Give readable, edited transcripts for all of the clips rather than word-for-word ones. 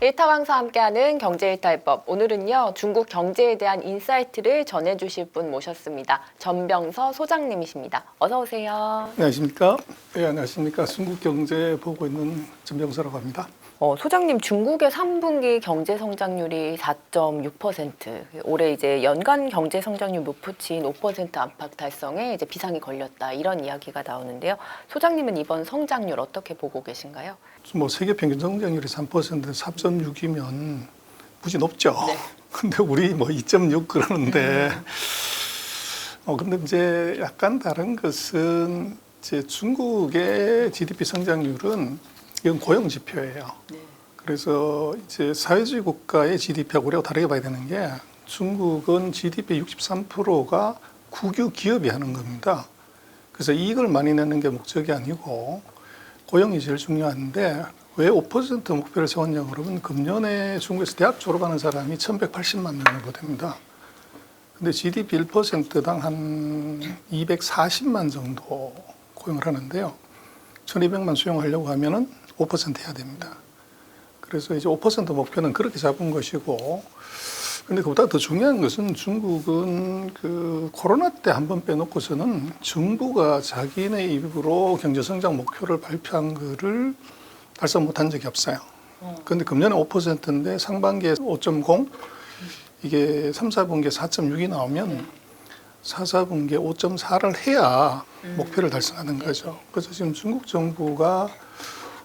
일타 강사와 함께하는 경제일탈법. 오늘은요, 중국 경제에 대한 인사이트를 전해주실 분 모셨습니다. 전병서 소장님이십니다. 어서 오세요. 안녕하십니까? 네, 안녕하십니까? 중국 경제 보고 있는 전병서라고 합니다. 소장님, 중국의 3분기 경제 성장률이 4.6%, 올해 이제 연간 경제 성장률 목표치인 5% 안팎 달성에 이제 비상이 걸렸다, 이런 이야기가 나오는데요. 소장님은 이번 성장률 어떻게 보고 계신가요? 뭐 세계 평균 성장률이 3%, 4.6이면 무지 높죠. 네. 근데 우리 뭐 2.6 그러는데, 근데 이제 약간 다른 것은 이제 중국의 GDP 성장률은 이건 고용 지표예요. 네. 그래서 이제 사회주의 국가의 GDP하고 우리가 다르게 봐야 되는 게 중국은 GDP 63%가 국유 기업이 하는 겁니다. 그래서 이익을 많이 내는 게 목적이 아니고 고용이 제일 중요한데 왜 5% 목표를 세웠냐 그러면 금년에 중국에서 대학 졸업하는 사람이 1180만 명 정도 됩니다. 근데 GDP 1%당 한 240만 정도 고용을 하는데요. 1200만 수용하려고 하면은 5% 해야 됩니다. 그래서 이제 5% 목표는 그렇게 잡은 것이고, 근데 그보다 더 중요한 것은 중국은 그 코로나 때 한번 빼놓고서는 정부가 자기네 입으로 경제성장 목표를 발표한 거를 달성 못한 적이 없어요. 그런데 금년에 5%인데 상반기에 5.0, 이게 3, 4분기에 4.6이 나오면 4, 4분기에 5.4를 해야 목표를 달성하는 거죠. 그래서 지금 중국 정부가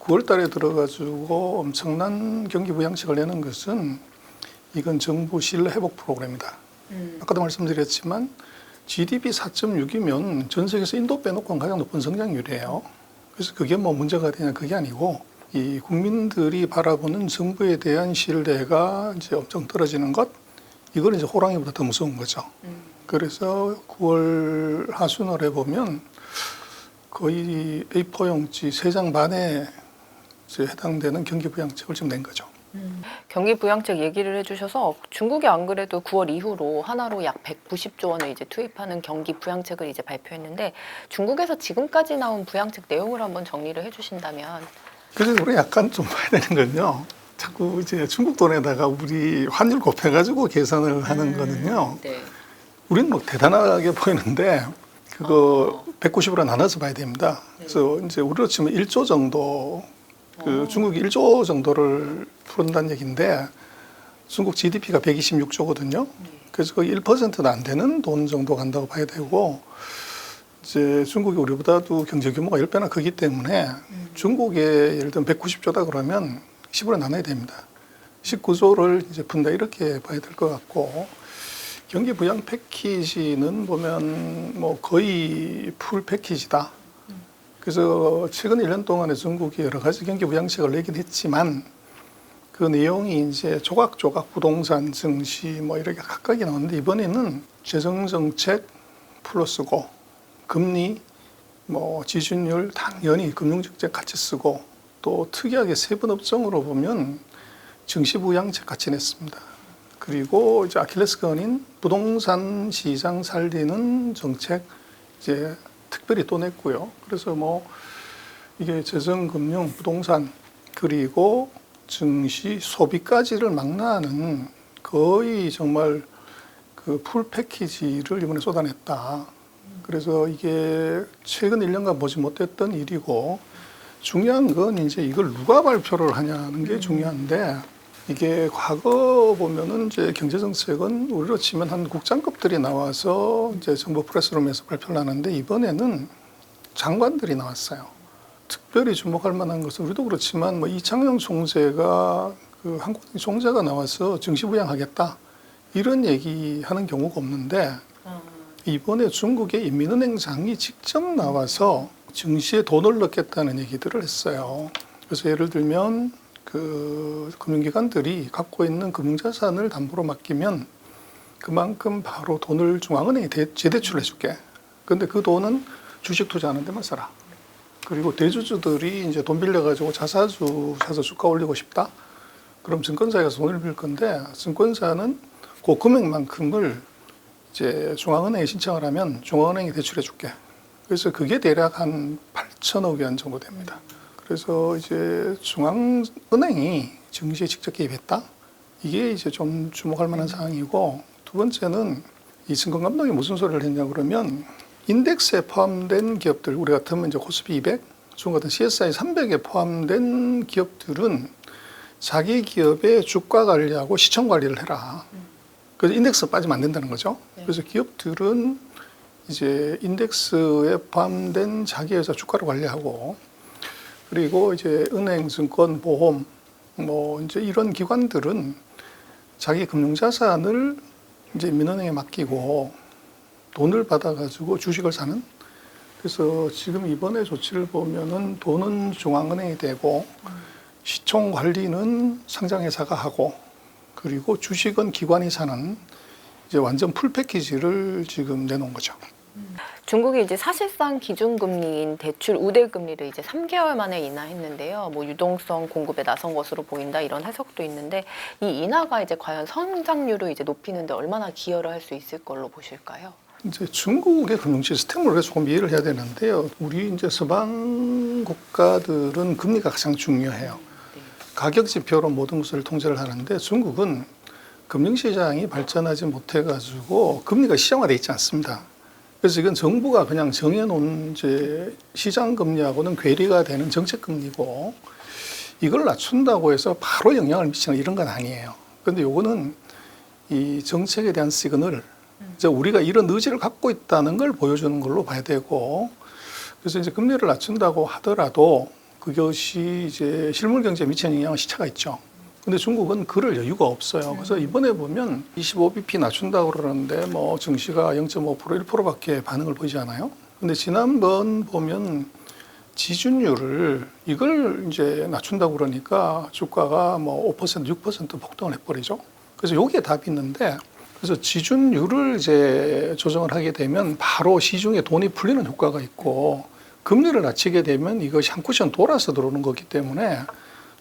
9월 달에 들어가지고 엄청난 경기 부양책을 내는 것은 이건 정부 신뢰 회복 프로그램이다. 아까도 말씀드렸지만 GDP 4.6이면 전 세계에서 인도 빼놓고는 가장 높은 성장률이에요. 그래서 그게 뭐 문제가 되냐 그게 아니고 이 국민들이 바라보는 정부에 대한 신뢰가 이제 엄청 떨어지는 것, 이걸 이제 호랑이보다 더 무서운 거죠. 그래서 9월 하순월에 보면 거의 A4 용지 3장 반에 해당되는 경기 부양책을 지금 낸 거죠. 경기 부양책 얘기를 해주셔서 중국이 안 그래도 9월 이후로 하나로 약 190조 원을 이제 투입하는 경기 부양책을 이제 발표했는데 중국에서 지금까지 나온 부양책 내용을 한번 정리를 해주신다면. 그래서 우리 약간 좀 봐야 되는 건요. 자꾸 이제 중국 돈에다가 우리 환율 곱해가지고 계산을 하는 거는요. 네. 우리는 뭐 대단하게 보이는데 그거 190으로 나눠서 봐야 됩니다. 그래서 이제 우리로 치면 1조 정도, 중국이 1조 정도를 푼다는 얘기인데 중국 GDP가 126조거든요. 그래서 거의 1%도 안 되는 돈 정도 간다고 봐야 되고, 이제 중국이 우리보다도 경제 규모가 10배나 크기 때문에 중국에 예를 들면 190조다 그러면 10으로 나눠야 됩니다. 19조를 이제 푼다 이렇게 봐야 될 것 같고, 경기 부양 패키지는 보면 뭐 거의 풀 패키지다. 그래서 최근 1년 동안에 중국이 여러 가지 경기 부양책을 내긴 했지만 그 내용이 이제 조각조각 부동산, 증시 뭐 이렇게 각각이 나오는데 이번에는 재정정책 플러스고 금리, 뭐 지준율 당연히 금융정책 같이 쓰고 또 특이하게 세분 업종으로 보면 증시 부양책 같이 냈습니다. 그리고 이제 아킬레스건인 부동산 시장 살리는 정책 이제 특별히 또 냈고요. 그래서 뭐 이게 재정, 금융, 부동산 그리고 증시, 소비까지를 망라하는 거의 정말 그 풀 패키지를 이번에 쏟아냈다. 그래서 이게 최근 1년간 보지 못했던 일이고, 중요한 건 이제 이걸 누가 발표를 하냐는 게 중요한데, 이게 과거 보면은 이제 경제정책은 우리로 치면 한 국장급들이 나와서 이제 정부 프레스룸에서 발표를 하는데 이번에는 장관들이 나왔어요. 특별히 주목할 만한 것은 우리도 그렇지만 뭐 이창용 총재가 그 한국 총재가 나와서 증시 부양하겠다 이런 얘기하는 경우가 없는데 이번에 중국의 인민은행장이 직접 나와서 증시에 돈을 넣겠다는 얘기들을 했어요. 그래서 예를 들면 그 금융기관들이 갖고 있는 금융자산을 담보로 맡기면 그만큼 바로 돈을 중앙은행에 재대출해 줄게. 근데 그 돈은 주식 투자하는 데만 써라. 그리고 대주주들이 이제 돈 빌려가지고 자사주 사서 주가 올리고 싶다? 그럼 증권사에 가서 돈을 빌 건데 증권사는 그 금액만큼을 이제 중앙은행에 신청을 하면 중앙은행이 대출해 줄게. 그래서 그게 대략 한 8천억 원 정도 됩니다. 그래서 이제 중앙은행이 증시에 직접 개입했다. 이게 이제 좀 주목할 만한 사항이고, 두 번째는 이 증권 감독이 무슨 소리를 했냐 그러면 인덱스에 포함된 기업들, 우리 같으면 이제 코스피 200, 중국 같은 CSI 300에 포함된 기업들은 자기 기업의 주가 관리하고 시총 관리를 해라. 그래서 인덱스 빠지면 안 된다는 거죠. 그래서 기업들은 이제 인덱스에 포함된 자기 회사 주가를 관리하고, 그리고 이제 은행, 증권, 보험, 뭐 이제 이런 기관들은 자기 금융자산을 이제 민원행에 맡기고 돈을 받아가지고 주식을 사는. 그래서 지금 이번에 조치를 보면은 돈은 중앙은행이 되고 시총 관리는 상장회사가 하고 그리고 주식은 기관이 사는 이제 완전 풀 패키지를 지금 내놓은 거죠. 중국이 이제 사실상 기준금리인 대출 우대금리를 이제 3개월 만에 인하했는데요. 뭐 유동성 공급에 나선 것으로 보인다 이런 해석도 있는데 이 인하가 이제 과연 성장률을 이제 높이는데 얼마나 기여를 할 수 있을 걸로 보실까요? 이제 중국의 금융 시스템을 우리가 조금 이해를 해야 되는데요. 우리 이제 서방 국가들은 금리가 가장 중요해요. 가격 지표로 모든 것을 통제를 하는데 중국은 금융시장이 발전하지 못해가지고 금리가 시장화돼 있지 않습니다. 그래서 이건 정부가 그냥 정해놓은 이제 시장 금리하고는 괴리가 되는 정책 금리고 이걸 낮춘다고 해서 바로 영향을 미치는 이런 건 아니에요. 그런데 요거는 이 정책에 대한 시그널, 이제 우리가 이런 의지를 갖고 있다는 걸 보여주는 걸로 봐야 되고, 그래서 이제 금리를 낮춘다고 하더라도 그것이 이제 실물 경제에 미치는 영향은 시차가 있죠. 근데 중국은 그럴 여유가 없어요. 그래서 이번에 보면 25bp 낮춘다고 그러는데 뭐 증시가 0.5% 1%밖에 반응을 보이지 않아요. 근데 지난번 보면 지준율을 이걸 이제 낮춘다고 그러니까 주가가 뭐 5%, 6% 폭등을 해버리죠. 그래서 여기에 답이 있는데, 그래서 지준율을 이제 조정을 하게 되면 바로 시중에 돈이 풀리는 효과가 있고, 금리를 낮추게 되면 이것이 한 쿠션 돌아서 들어오는 거기 때문에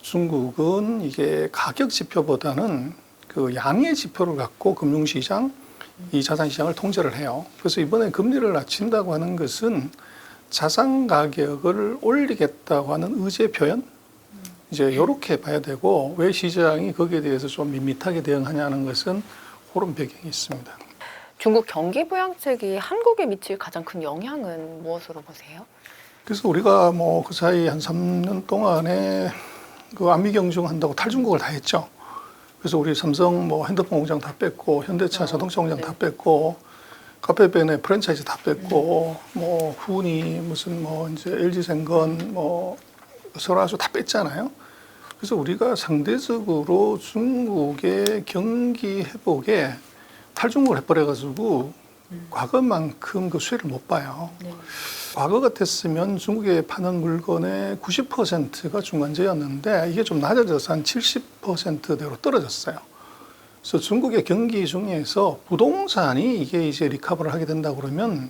중국은 이게 가격 지표보다는 그 양의 지표를 갖고 금융시장, 이 자산시장을 통제를 해요. 그래서 이번에 금리를 낮춘다고 하는 것은 자산 가격을 올리겠다고 하는 의지의 표현? 이제 이렇게 봐야 되고, 왜 시장이 거기에 대해서 좀 밋밋하게 대응하냐는 것은 그런 배경이 있습니다. 중국 경기 부양책이 한국에 미칠 가장 큰 영향은 무엇으로 보세요? 그래서 우리가 뭐 그 사이 한 3년 동안에 그 안미경중 한다고 탈중국을 다 했죠. 그래서 우리 삼성 뭐 핸드폰 공장 다 뺐고, 현대차 자동차 공장 다 뺐고, 카페벤의 프랜차이즈 다 뺐고, 뭐 후니 무슨 뭐 이제 LG생건 뭐 설화수 다 뺐잖아요. 그래서 우리가 상대적으로 중국의 경기 회복에 탈중국을 해버려가지고 과거만큼 그 수혜를 못 봐요. 과거 같았으면 중국에 파는 물건의 90%가 중간재였는데 이게 좀 낮아져서 한 70%대로 떨어졌어요. 그래서 중국의 경기 중에서 부동산이 이게 이제 리커버를 하게 된다 그러면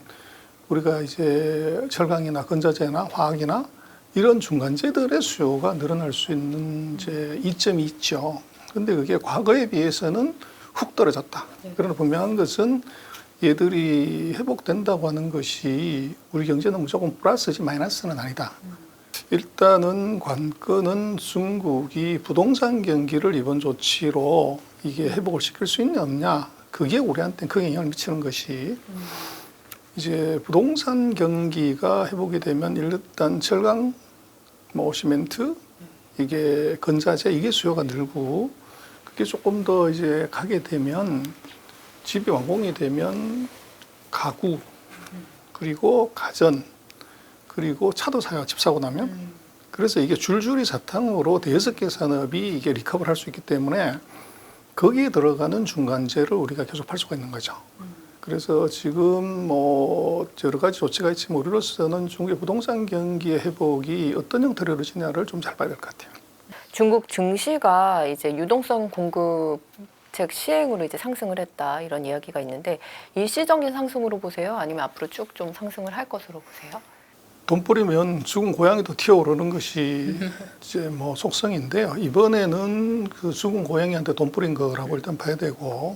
우리가 이제 철강이나 건자재나 화학이나 이런 중간재들의 수요가 늘어날 수 있는 이제 이점이 있죠. 근데 그게 과거에 비해서는 훅 떨어졌다. 그러나 분명한 것은 얘들이 회복된다고 하는 것이 우리 경제는 무조건 플러스지 마이너스는 아니다. 일단은 관건은 중국이 부동산 경기를 이번 조치로 이게 회복을 시킬 수 있냐 없냐, 그게 우리한테 크게 영향을 미치는 것이, 이제 부동산 경기가 회복이 되면 일단 철강, 뭐 시멘트, 이게 건자재, 이게 수요가 늘고, 그게 조금 더 이제 가게 되면, 집이 완공이 되면 가구, 그리고 가전, 그리고 차도 사요. 집 사고 나면. 그래서 이게 줄줄이 사탕으로 대여섯 개 산업이 이게 리커버를 할 수 있기 때문에 거기에 들어가는 중간재를 우리가 계속 팔 수가 있는 거죠. 그래서 지금 뭐 여러 가지 조치가 있지만 우리로서는 중국의 부동산 경기의 회복이 어떤 형태로 이루어지냐를 좀 잘 봐야 될 것 같아요. 중국 증시가 이제 유동성 공급책 시행으로 이제 상승을 했다 이런 이야기가 있는데 일시적인 상승으로 보세요? 아니면 앞으로 쭉 좀 상승을 할 것으로 보세요? 돈 뿌리면 죽은 고양이도 튀어오르는 것이 이제 뭐 속성인데요. 이번에는 그 죽은 고양이한테 돈 뿌린 거라고 일단 봐야 되고,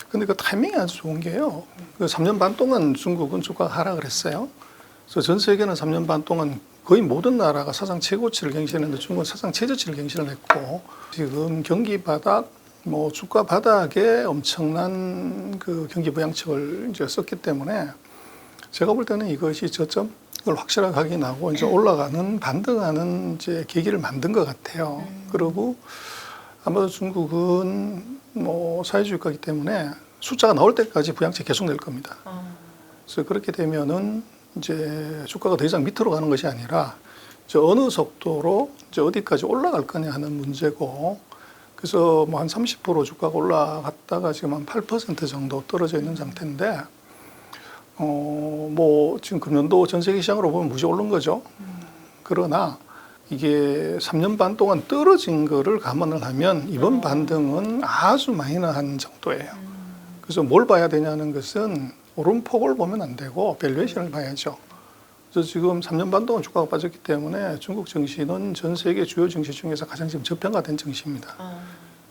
근데 그 타이밍이 아주 좋은 게요. 그 3년 반 동안 중국은 주가가 하락을 했어요. 그래서 전 세계는 3년 반 동안 거의 모든 나라가 사상 최고치를 경신했는데 중국은 사상 최저치를 경신을 했고 지금 경기 바닥, 뭐 주가 바닥에 엄청난 그 경기 부양책을 이제 썼기 때문에 제가 볼 때는 이것이 저점을 확실하게 확인하고 이제 올라가는 반등하는 이제 계기를 만든 것 같아요. 그리고 아마도 중국은 뭐 사회주의 국가이기 때문에 숫자가 나올 때까지 부양책 계속 낼 겁니다. 그래서 그렇게 되면은 이제 주가가 더 이상 밑으로 가는 것이 아니라 이제 어느 속도로 이제 어디까지 올라갈 거냐 하는 문제고, 그래서 뭐 한 30% 주가가 올라갔다가 지금 한 8% 정도 떨어져 있는 상태인데, 뭐 지금 금년도 전 세계 시장으로 보면 무지 오른 거죠. 그러나 이게 3년 반 동안 떨어진 거를 감안을 하면 이번 반등은 아주 마이너한 정도예요. 그래서 뭘 봐야 되냐는 것은 오름폭을 보면 안 되고 밸류에이션을 봐야죠. 그래서 지금 3년 반 동안 주가가 빠졌기 때문에 중국 증시는 전 세계 주요 증시 중에서 가장 지금 저평가된 증시입니다.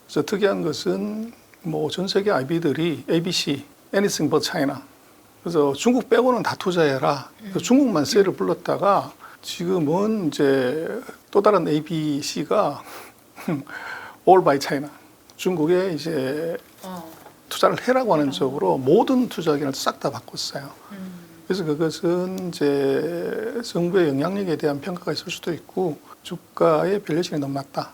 그래서 특이한 것은 뭐 전 세계 IB들이 ABC, Anything but China. 그래서 중국 빼고는 다 투자해라. 그래서 중국만 세를 불렀다가 지금은 이제 또 다른 ABC가 All by China. 중국에 이제 투자를 해라고 하는 쪽으로 모든 투자 의견을 싹 다 바꿨어요. 그래서 그것은 이제 정부의 영향력에 대한 평가가 있을 수도 있고 주가의 밸류에이션이 너무 낮다.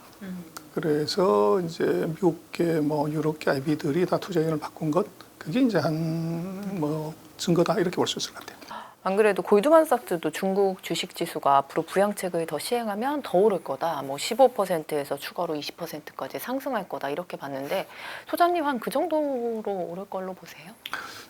그래서 이제 미국계 뭐 유럽계 IB들이 다 투자 의견을 바꾼 것, 그게 이제 한 뭐 증거다 이렇게 볼 수 있을 것 같아요. 안 그래도 골드만삭스도 중국 주식 지수가 앞으로 부양책을 더 시행하면 더 오를 거다. 뭐 15%에서 추가로 20%까지 상승할 거다. 이렇게 봤는데 소장님 한 그 정도로 오를 걸로 보세요?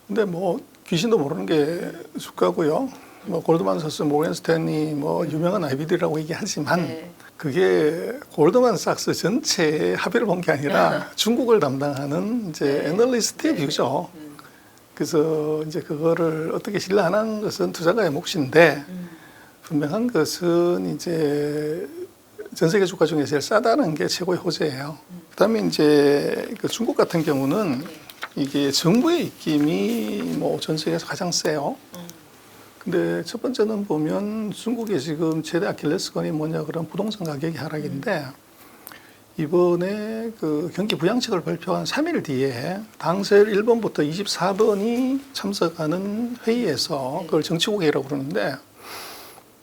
근데 뭐 귀신도 모르는 게 주가고요. 뭐 골드만삭스, 모건스탠리 뭐 유명한 IB들이라고 얘기하지만 네. 그게 골드만삭스 전체의 합의를 본 게 아니라 중국을 담당하는 이제 애널리스트의 뷰죠. 그래서 이제 그거를 어떻게 신뢰하는 것은 투자가의 몫인데 분명한 것은 이제 전 세계 주가 중에 제일 싸다는 게 최고의 호재예요. 그다음에 이제 그 중국 같은 경우는 이게 정부의 입김이 뭐 전 세계에서 가장 세요. 근데 첫 번째는 보면 중국의 지금 최대 아킬레스건이 뭐냐 그런 부동산 가격의 하락인데 이번에 그 경기 부양책을 발표한 3일 뒤에 당세일 1번부터 24번이 참석하는 회의에서 그걸 정치국회의라고 그러는데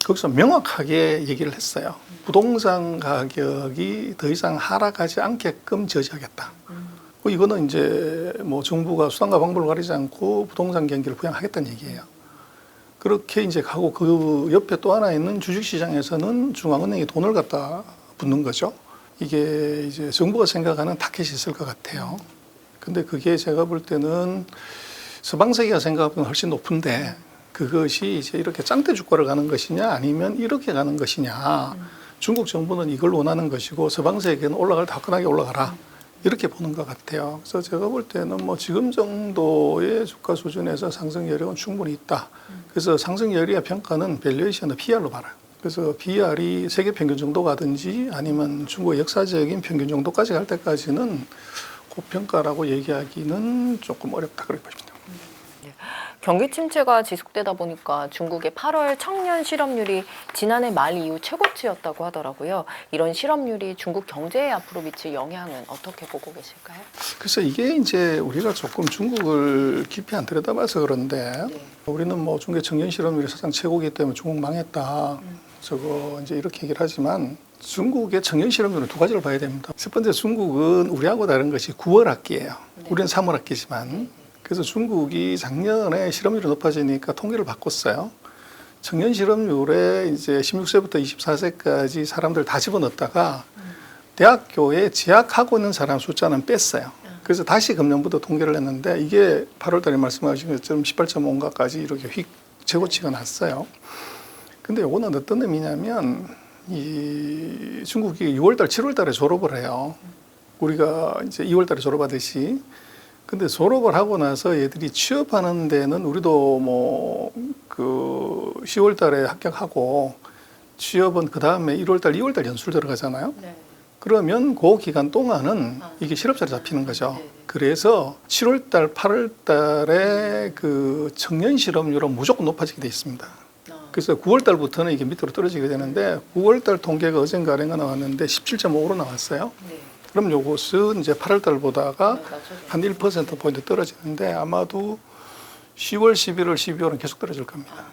거기서 명확하게 얘기를 했어요. 부동산 가격이 더 이상 하락하지 않게끔 저지하겠다. 이거는 이제 뭐 정부가 수단과 방법을 가리지 않고 부동산 경기를 부양하겠다는 얘기예요. 그렇게 이제 가고 그 옆에 또 하나 있는 주식시장에서는 중앙은행이 돈을 갖다 붓는 거죠. 이게 이제 정부가 생각하는 타켓이 있을 것 같아요. 근데 그게 제가 볼 때는 서방세계가 생각하면 훨씬 높은데 그것이 이제 이렇게 짱대 주가를 가는 것이냐 아니면 이렇게 가는 것이냐. 중국 정부는 이걸 원하는 것이고 서방세계는 올라갈 때 화끈하게 올라가라. 이렇게 보는 것 같아요. 그래서 제가 볼 때는 뭐 지금 정도의 주가 수준에서 상승 여력은 충분히 있다. 그래서 상승 여력의 평가는 밸류에이션의 PR로 봐라. 그래서 PR이 세계 평균 정도 가든지 아니면 중국의 역사적인 평균 정도까지 갈 때까지는 고평가라고 얘기하기는 조금 어렵다 그렇게 보십니다. 경기 침체가 지속되다 보니까 중국의 8월 청년 실업률이 지난해 말 이후 최고치였다고 하더라고요. 이런 실업률이 중국 경제에 앞으로 미칠 영향은 어떻게 보고 계실까요? 그래서 이게 이제 우리가 조금 중국을 깊이 안 들여다봐서 그런데 우리는 뭐 중국의 청년 실업률이 사상 최고이기 때문에 중국 망했다. 저거 이제 이렇게 얘기를 하지만 중국의 청년 실업률은 두 가지를 봐야 됩니다. 첫 번째, 중국은 우리하고 다른 것이 9월 학기예요. 우리는 3월 학기지만. 그래서 중국이 작년에 실업률이 높아지니까 통계를 바꿨어요. 청년 실업률에 이제 16세부터 24세까지 사람들 다 집어넣었다가 대학교에 재학하고 있는 사람 숫자는 뺐어요. 그래서 다시 금년부터 통계를 했는데 이게 8월 달에 말씀하신 것처럼 18.5인가까지 이렇게 휙 최고치가 났어요. 근데 이거는 어떤 의미냐면 이 중국이 6월 달, 7월 달에 졸업을 해요. 우리가 이제 2월 달에 졸업하듯이. 근데 졸업을 하고 나서 얘들이 취업하는 데는 우리도 뭐 그 10월 달에 합격하고 취업은 그 다음에 1월 달, 2월 달 연수를 들어가잖아요. 네. 그러면 그 기간 동안은 이게 실업자리 잡히는 거죠. 그래서 7월 달, 8월 달에 그 청년 실업률은 무조건 높아지게 돼 있습니다. 그래서 9월 달부터는 이게 밑으로 떨어지게 되는데 9월 달 통계가 어젠가인가 나왔는데 17.5로 나왔어요. 네. 그럼 요것은 이제 8월 달보다가 맞아요. 한 1%포인트 떨어지는데 아마도 10월, 11월, 12월은 계속 떨어질 겁니다.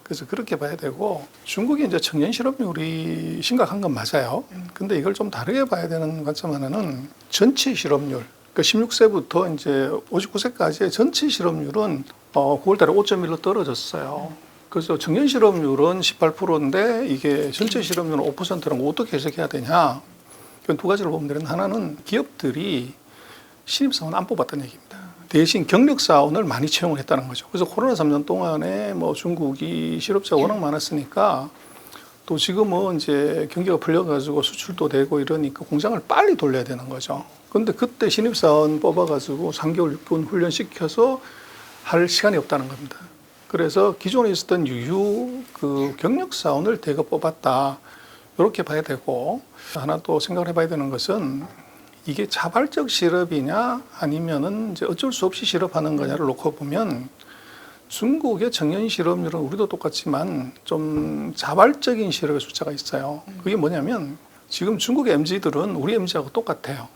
그래서 그렇게 봐야 되고 중국이 이제 청년 실업률이 심각한 건 맞아요. 근데 이걸 좀 다르게 봐야 되는 관점 하나는 전체 실업률. 그러니까 16세부터 이제 59세까지의 전체 실업률은 9월 달에 5.1로 떨어졌어요. 그래서 청년 실업률은 18%인데 이게 전체 실업률은 5%라는 거 어떻게 해석해야 되냐? 두 가지를 보면 되는데 하나는 기업들이 신입사원 안 뽑았다는 얘기입니다. 대신 경력사원을 많이 채용을 했다는 거죠. 그래서 코로나 3년 동안에 뭐 중국이 실업자가 워낙 많았으니까 또 지금은 이제 경기가 풀려가지고 수출도 되고 이러니까 공장을 빨리 돌려야 되는 거죠. 그런데 그때 신입사원 뽑아가지고 3개월, 6개월 훈련시켜서 할 시간이 없다는 겁니다. 그래서 기존에 있었던 유휴 그 경력사원을 대거 뽑았다. 이렇게 봐야 되고 하나 또 생각을 해봐야 되는 것은 이게 자발적 실업이냐 아니면은 이제 어쩔 수 없이 실업하는 거냐를 놓고 보면 중국의 청년 실업률은 우리도 똑같지만 좀 자발적인 실업의 숫자가 있어요. 그게 뭐냐면 지금 중국의 MZ들은 우리 MZ하고 똑같아요.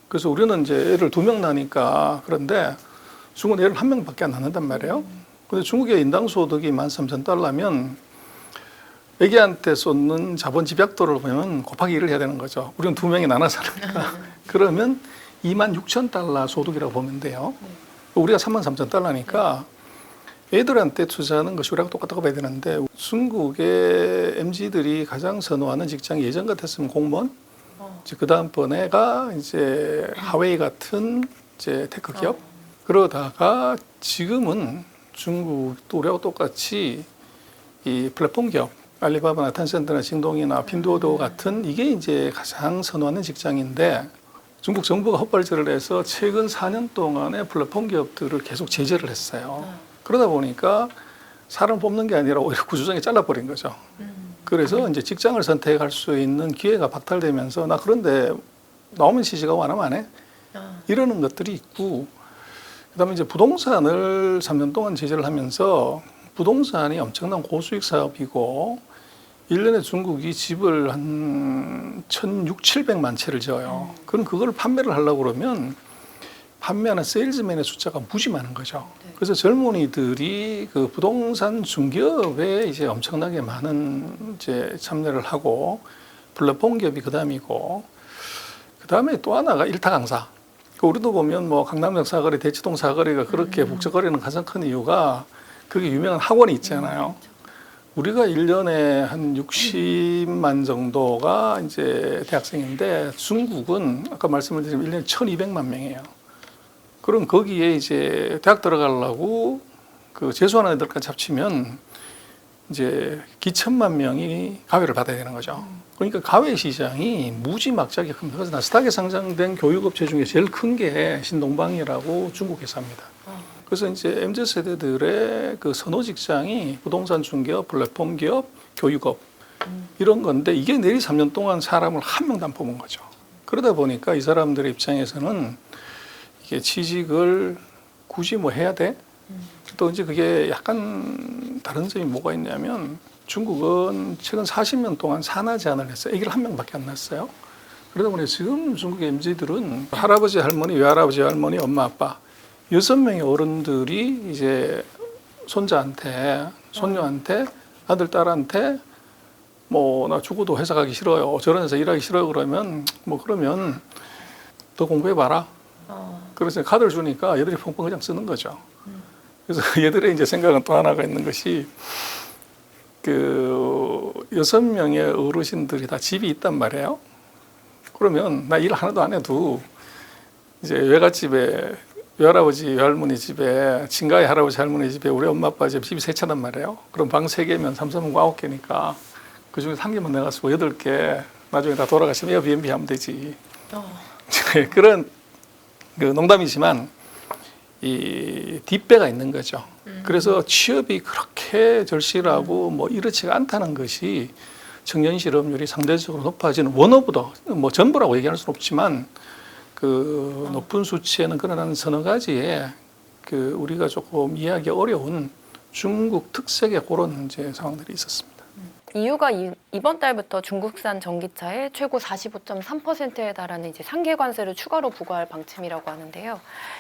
그래서 우리는 이제 애를 2명 나니까 그런데 중국은 애를 1명밖에 안 낳는단 말이에요. 근데 중국의 인당 소득이 13,000달러면 애기한테 쏟는 자본 집약도를 보면 곱하기 1을 해야 되는 거죠. 우리는 2명이 나눠서 하니까. 그러면 26,000달러 소득이라고 보면 돼요. 우리가 33,000달러니까 애들한테 투자하는 것이 우리하고 똑같다고 봐야 되는데 중국의 MZ들이 가장 선호하는 직장이 예전 같았으면 공무원, 그 다음번에가 이제 하웨이 같은 이제 테크 기업. 그러다가 지금은 중국도 우리하고 똑같이 이 플랫폼 기업, 알리바바나 텐센트나 징동이나 핀도도 같은 이게 이제 가장 선호하는 직장인데 중국 정부가 헛발질을 해서 최근 4년 동안에 플랫폼 기업들을 계속 제재를 했어요. 그러다 보니까 사람 뽑는 게 아니라 오히려 구조정에 잘라버린 거죠. 그래서 이제 직장을 선택할 수 있는 기회가 박탈되면서 나 그런데 나오면 시집가고 안 하면 안 해? 이러는 것들이 있고 그다음에 이제 부동산을 3년 동안 제재를 하면서 부동산이 엄청난 고수익 사업이고 1년에 중국이 집을 한 1,600~1,700만 채를 지어요. 그럼 그걸 판매를 하려고 그러면 판매하는 세일즈맨의 숫자가 무지 많은 거죠. 그래서 젊은이들이 그 부동산 중개업에 이제 엄청나게 많은 이제 참여를 하고 플랫폼 기업이 그다음이고 그다음에 또 하나가 일타 강사. 우리도 보면 뭐 강남역 사거리, 대치동 사거리가 그렇게 북적거리는 가장 큰 이유가 그게 유명한 학원이 있잖아요. 우리가 1년에 한 60만 정도가 이제 대학생인데 중국은 아까 말씀을 드린 1년에 1,200만 명이에요. 그럼 거기에 이제 대학 들어가려고 그 재수하는 애들까지 합치면 이제 기천만 명이 가외를 받아야 되는 거죠. 그러니까 가외 시장이 무지막지하게 큽니다. 그래서 나스닥에 상장된 교육업체 중에 제일 큰 게 신동방이라고 중국 회사입니다. 그래서 이제 MZ 세대들의 그 선호 직장이 부동산 중개업, 플랫폼 기업, 교육업 이런 건데 이게 내리 3년 동안 사람을 한 명도 안 뽑은 거죠. 그러다 보니까 이 사람들의 입장에서는 이게 취직을 굳이 뭐 해야 돼? 또 이제 그게 약간 다른 점이 뭐가 있냐면 중국은 최근 40년 동안 산하 제한을 했어요. 아기를 한 명밖에 안 낳았어요. 그러다 보니 지금 중국의 MZ들은 할아버지, 할머니, 외할아버지, 할머니, 엄마, 아빠 6명의 어른들이 이제 손자한테, 손녀한테, 아들, 딸한테 뭐 나 죽어도 회사 가기 싫어요. 저런 회사 일하기 싫어요. 그러면 뭐 그러면 더 공부해봐라. 그래서 카드를 주니까 얘들이 펑펑 그냥 쓰는 거죠. 그래서 얘들의 이제 생각은 또 하나가 있는 것이 그 6명의 어르신들이 다 집이 있단 말이에요. 그러면 나 일 하나도 안 해도 이제 외갓집에 외할아버지, 외할머니 집에 친가의 할아버지, 할머니 집에 우리 엄마 아빠 집이 3채란 말이에요. 그럼 방 3개면 3, 3, 9개니까 그중에 3개만 내가 쓰고 8개 나중에 다 돌아가시면 에어비앤비 하면 되지. 그런 그 농담이지만 이 뒷배가 있는 거죠. 그래서 취업이 그렇게 절실하고 뭐 이렇지가 않다는 것이 청년 실업률이 상대적으로 높아지는 원어부도 뭐 전부라고 얘기할 수는 없지만 그 높은 수치에는 그러한 서너 가지의 그 우리가 조금 이해하기 어려운 중국 특색의 그런 이제 상황들이 있었습니다. 이유가 이번 달부터 중국산 전기차에 최고 45.3%에 달하는 이제 상계 관세를 추가로 부과할 방침이라고 하는데요.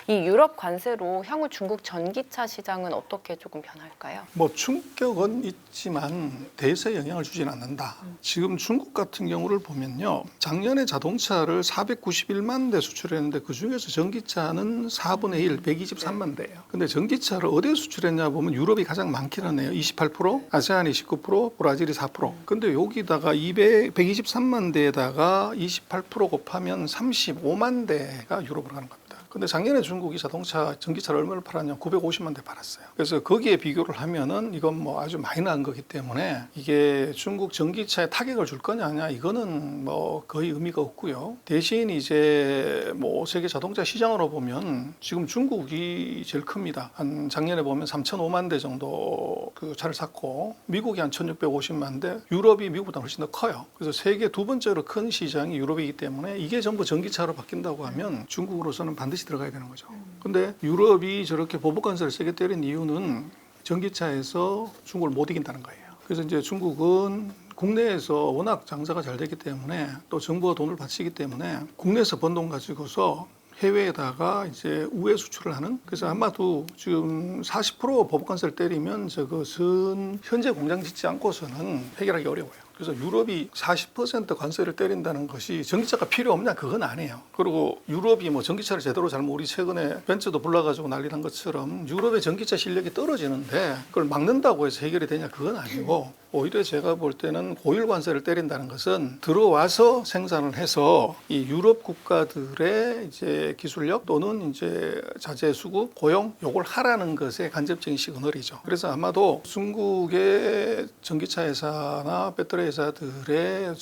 이 유럽 관세로 향후 중국 전기차 시장은 어떻게 조금 변할까요? 뭐 충격은 있지만 대세에 영향을 주지는 않는다. 지금 중국 같은 경우를 보면요. 작년에 자동차를 491만 대 수출했는데 그중에서 전기차는 4분의 1, 123만 대예요. 근데 전기차를 어디에 수출했냐 보면 유럽이 가장 많기는 해요. 28%, 아세안이 19%, 브라질이 4%. 근데 여기다가 123만 대에다가 28% 곱하면 35만 대가 유럽으로 가는 겁니다. 근데 작년에 중국이 전기차를 얼마를 팔았냐? 950만 대 팔았어요. 그래서 거기에 비교를 하면은 이건 뭐 아주 많이 나은 거기 때문에 이게 중국 전기차에 타격을 줄 거냐 아니냐 이거는 뭐 거의 의미가 없고요. 대신 이제 뭐 세계 자동차 시장으로 보면 지금 중국이 제일 큽니다. 한 작년에 보면 3,005만 대 정도 그 차를 샀고 미국이 한 1,650만 대, 유럽이 미국보다 훨씬 더 커요. 그래서 세계 두 번째로 큰 시장이 유럽이기 때문에 이게 전부 전기차로 바뀐다고 하면 중국으로서는 반드시 들어가야 되는 거죠. 근데 유럽이 저렇게 보복 관세를 세게 때린 이유는 전기차에서 중국을 못 이긴다는 거예요. 그래서 이제 중국은 국내에서 워낙 장사가 잘 되기 때문에 또 정부가 돈을 바치기 때문에 국내에서 번 돈 가지고서 해외에다가 이제 우회 수출을 하는. 그래서 아마도 지금 40% 보복 관세를 때리면 저것은 현재 공장 짓지 않고서는 해결하기 어려워요. 그래서 유럽이 40% 관세를 때린다는 것이 전기차가 필요 없냐? 그건 아니에요. 그리고 유럽이 뭐 전기차를 제대로 우리 최근에 벤츠도 불러가지고 난리 난 것처럼 유럽의 전기차 실력이 떨어지는데 그걸 막는다고 해서 해결이 되냐? 그건 아니고 오히려 제가 볼 때는 고율 관세를 때린다는 것은 들어와서 생산을 해서 이 유럽 국가들의 이제 기술력 또는 이제 자재 수급, 고용 요걸 하라는 것에 간접적인 시그널이죠. 그래서 아마도 중국의 전기차 회사나 배터리 회사들의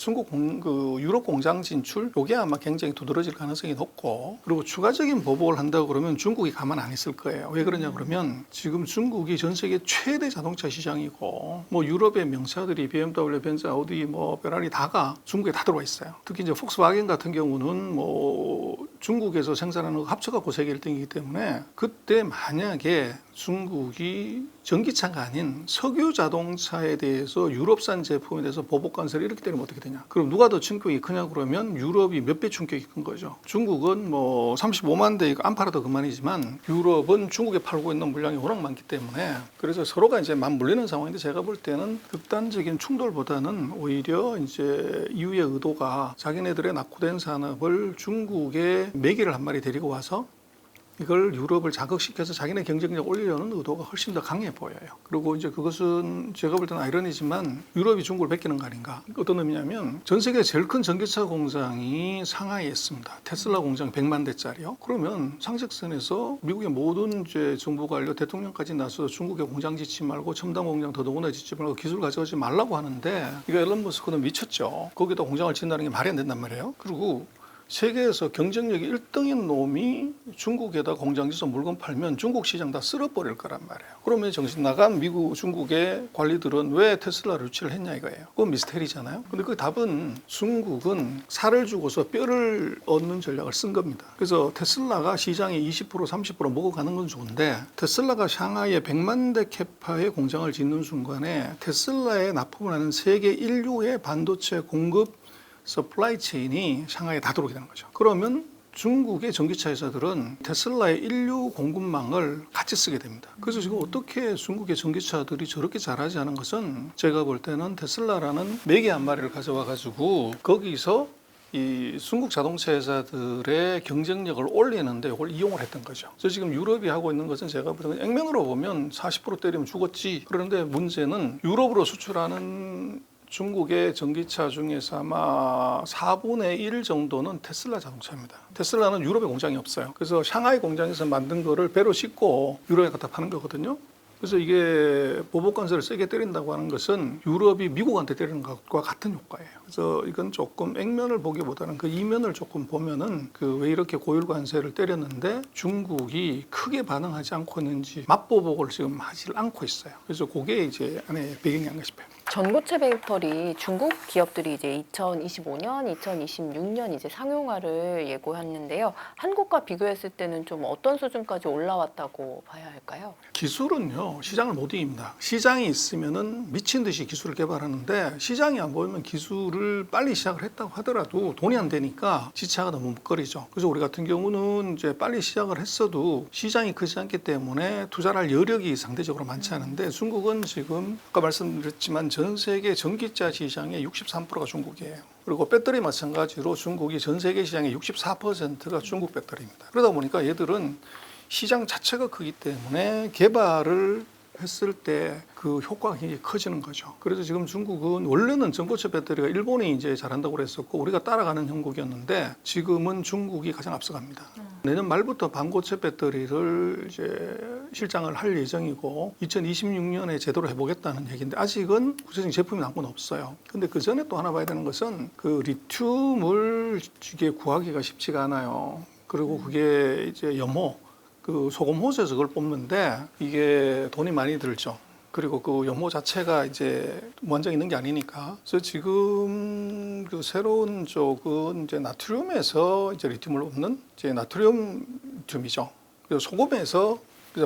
유럽 공장 진출 요게 아마 굉장히 두드러질 가능성이 높고, 그리고 추가적인 보복을 한다고 그러면 중국이 가만 안 있을 거예요. 왜 그러냐 그러면 지금 중국이 전 세계 최대 자동차 시장이고 뭐 유럽의 명사들이 BMW, 벤츠, 아우디, 뭐 페라리 다가 중국에 다 들어와 있어요. 특히 이제 폭스바겐 같은 경우는 뭐 중국에서 생산하는 거 합쳐갖고 세계 1등이기 때문에 그때 만약에 중국이 전기차가 아닌 석유 자동차에 대해서 유럽산 제품에 대해서 보복 관세를 이렇게 때리면 어떻게 되냐? 그럼 누가 더 충격이 크냐 그러면 유럽이 몇 배 충격이 큰 거죠. 중국은 뭐 35만 대 안 팔아도 그만이지만 유럽은 중국에 팔고 있는 물량이 워낙 많기 때문에 그래서 서로가 이제 맞물리는 상황인데 제가 볼 때는 극단적인 충돌보다는 오히려 이제 EU의 의도가 자기네들의 낙후된 산업을 중국에 매기를 한 마리 데리고 와서 이걸 유럽을 자극시켜서 자기네 경쟁력 올리려는 의도가 훨씬 더 강해 보여요. 그리고 이제 그것은 제가 볼 때는 아이러니지만 유럽이 중국을 뺏기는 거 아닌가. 어떤 의미냐면 전 세계 제일 큰 전기차 공장이 상하이에 있습니다. 테슬라 공장 100만 대짜리요. 그러면 상식선에서 미국의 모든 이제 정부 관료 대통령까지 나서서 중국에 공장 짓지 말고 첨단 공장 더더구나 짓지 말고 기술 가져가지 말라고 하는데 이거 앨런 머스크는 미쳤죠. 거기다 공장을 짓는다는 게 말이 안 된단 말이에요. 그리고 세계에서 경쟁력이 1등인 놈이 중국에다 공장 짓서 물건 팔면 중국 시장 다 쓸어버릴 거란 말이에요. 그러면 정신 나간 중국의 관리들은 왜 테슬라를 유치를 했냐 이거예요. 그건 미스테리잖아요. 근데 그 답은 중국은 살을 주고서 뼈를 얻는 전략을 쓴 겁니다. 그래서 테슬라가 시장에 20% 30% 먹어가는 건 좋은데 테슬라가 샹하이에 100만 대 캐파의 공장을 짓는 순간에 테슬라에 납품을 하는 세계 인류의 반도체 공급 서플라이 체인이 상하이에 다 들어오게 되는 거죠. 그러면 중국의 전기차 회사들은 테슬라의 인류 공급망을 같이 쓰게 됩니다. 그래서 지금 어떻게 중국의 전기차들이 저렇게 잘하지 않은 것은 제가 볼 때는 테슬라라는 매개 한 마리를 가져와 가지고 거기서 이 중국 자동차 회사들의 경쟁력을 올리는데 이걸 이용을 했던 거죠. 그래서 지금 유럽이 하고 있는 것은 제가 볼 때는 액면으로 보면 40% 때리면 죽었지. 그런데 문제는 유럽으로 수출하는 중국의 전기차 중에서 아마 4분의 1 정도는 테슬라 자동차입니다. 테슬라는 유럽에 공장이 없어요. 그래서 샹하이 공장에서 만든 거를 배로 싣고 유럽에 갖다 파는 거거든요. 그래서 이게 보복 관세를 세게 때린다고 하는 것은 유럽이 미국한테 때리는 것과 같은 효과예요. 그래서 이건 조금 액면을 보기보다는 그 이면을 조금 보면은 그 왜 이렇게 고율 관세를 때렸는데 중국이 크게 반응하지 않고 있는지 맞보복을 지금 하지 않고 있어요. 그래서 그게 이제 안에 배경이 아닌가 싶어요. 전고체 배터리 중국 기업들이 이제 2025년, 2026년 이제 상용화를 예고했는데요. 한국과 비교했을 때는 좀 어떤 수준까지 올라왔다고 봐야 할까요? 기술은요 중국은요 시장을 못 이깁니다. 시장이 있으면은 미친 듯이 기술을 개발하는데 시장이 안 보이면 기술을 빨리 시작을 했다고 하더라도 돈이 안 되니까 지차가 너무 먹거리죠. 그래서 우리 같은 경우는 이제 빨리 시작을 했어도 시장이 크지 않기 때문에 투자를 할 여력이 상대적으로 많지 않은데 중국은 지금 아까 말씀드렸지만 전 세계 전기차 시장의 63%가 중국이에요. 그리고 배터리 마찬가지로 중국이 전 세계 시장의 64%가 중국 배터리입니다. 그러다 보니까 얘들은 시장 자체가 크기 때문에 개발을 했을 때 그 효과가 굉장히 커지는 거죠. 그래서 지금 중국은 원래는 전고체 배터리가 일본이 이제 잘한다고 그랬었고 우리가 따라가는 형국이었는데 지금은 중국이 가장 앞서갑니다. 내년 말부터 반고체 배터리를 이제 실장을 할 예정이고 2026년에 제대로 해보겠다는 얘기인데 아직은 구체적인 제품이 나온 건 없어요. 근데 그 전에 또 하나 봐야 되는 것은 그 리튬을 이게 구하기가 쉽지가 않아요. 그리고 그게 이제 염호 그 소금 호수에서 그걸 뽑는데 이게 돈이 많이 들죠. 그리고 그 염호 자체가 이제 무한정 있는 게 아니니까. 그래서 지금 그 새로운 쪽은 이제 나트륨에서 이제 리튬을 뽑는 이제 나트륨 리튬이죠. 그래서 소금에서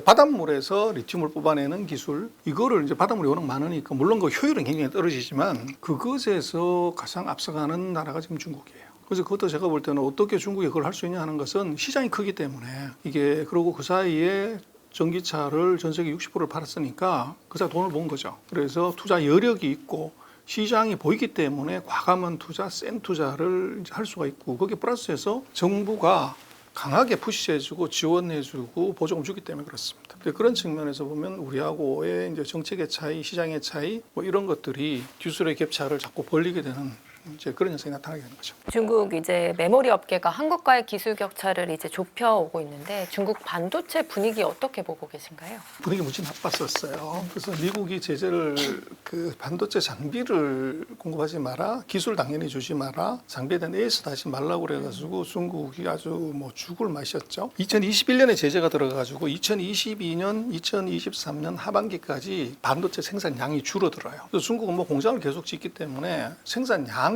바닷물에서 리튬을 뽑아내는 기술 이거를 이제 바닷물이 워낙 많으니까 물론 그 효율은 굉장히 떨어지지만 그것에서 가장 앞서가는 나라가 지금 중국이에요. 그래서 그것도 제가 볼 때는 어떻게 중국이 그걸 할 수 있냐 하는 것은 시장이 크기 때문에 이게 그러고 그 사이에 전기차를 전 세계 60%를 팔았으니까 그 사이 돈을 번 거죠. 그래서 투자 여력이 있고 시장이 보이기 때문에 과감한 투자, 센 투자를 이제 할 수가 있고 거기에 플러스해서 정부가 강하게 푸시해주고 지원해주고 보조금 주기 때문에 그렇습니다. 그런 측면에서 보면 우리하고의 이제 정책의 차이, 시장의 차이 뭐 이런 것들이 기술의 격차를 자꾸 벌리게 되는 이제 그런 현상이 나타나게 되는 거죠. 중국 이제 메모리 업계가 한국과의 기술 격차를 이제 좁혀오고 있는데 중국 반도체 분위기 어떻게 보고 계신가요? 분위기 무지 나빴었어요. 그래서 미국이 제재를 그 반도체 장비를 공급하지 마라, 기술 당연히 주지 마라, 장비에 대한 AS 다시 말라고 그래가지고 중국이 아주 뭐 죽을 맛이었죠. 2021년에 제재가 들어가지고 2022년, 2023년 하반기까지 반도체 생산량이 줄어들어요. 그래서 중국은 뭐 공장을 계속 짓기 때문에 생산량이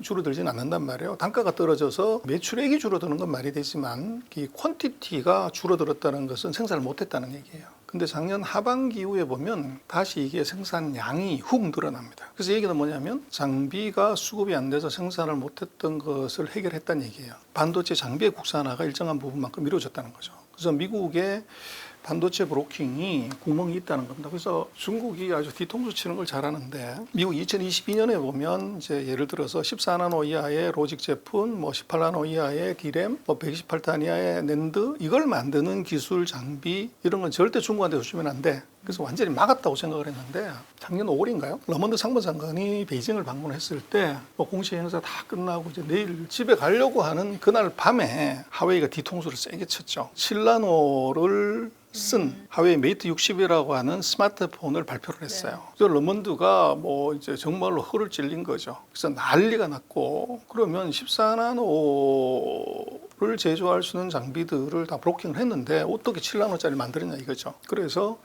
줄어들지는 않는단 말이에요. 단가가 떨어져서 매출액이 줄어드는 건 말이 되지만 이 퀀티티가 줄어들었다는 것은 생산을 못했다는 얘기예요. 근데 작년 하반기 이후에 보면 다시 이게 생산량이 훅 늘어납니다. 그래서 얘기는 뭐냐면 장비가 수급이 안 돼서 생산을 못했던 것을 해결했다는 얘기예요. 반도체 장비의 국산화가 일정한 부분만큼 이루어졌다는 거죠. 그래서 미국의 반도체 브로킹이 구멍이 있다는 겁니다. 그래서 중국이 아주 뒤통수 치는 걸 잘하는데 미국 2022년에 보면 이제 예를 들어서 14나노 이하의 로직 제품, 뭐 18나노 이하의 D램, 뭐 128탄 이하의 낸드 이걸 만드는 기술 장비 이런 건 절대 중국한테 주시면 안 돼. 그래서 완전히 막았다고 생각을 했는데 작년 5월인가요? 러먼드 상무장관이 베이징을 방문했을 때 뭐 공식 행사 다 끝나고 이제 내일 집에 가려고 하는 그날 밤에 하웨이가 뒤통수를 세게 쳤죠. 7나노를 쓴 하웨이 메이트 60이라고 하는 스마트폰을 발표를 했어요. 그래서 러먼드가 뭐 이제 정말로 허를 찔린 거죠. 그래서 난리가 났고 그러면 14나노를 제조할 수 있는 장비들을 다 브로킹을 했는데 어떻게 7나노짜리 만들었냐 이거죠. 그래서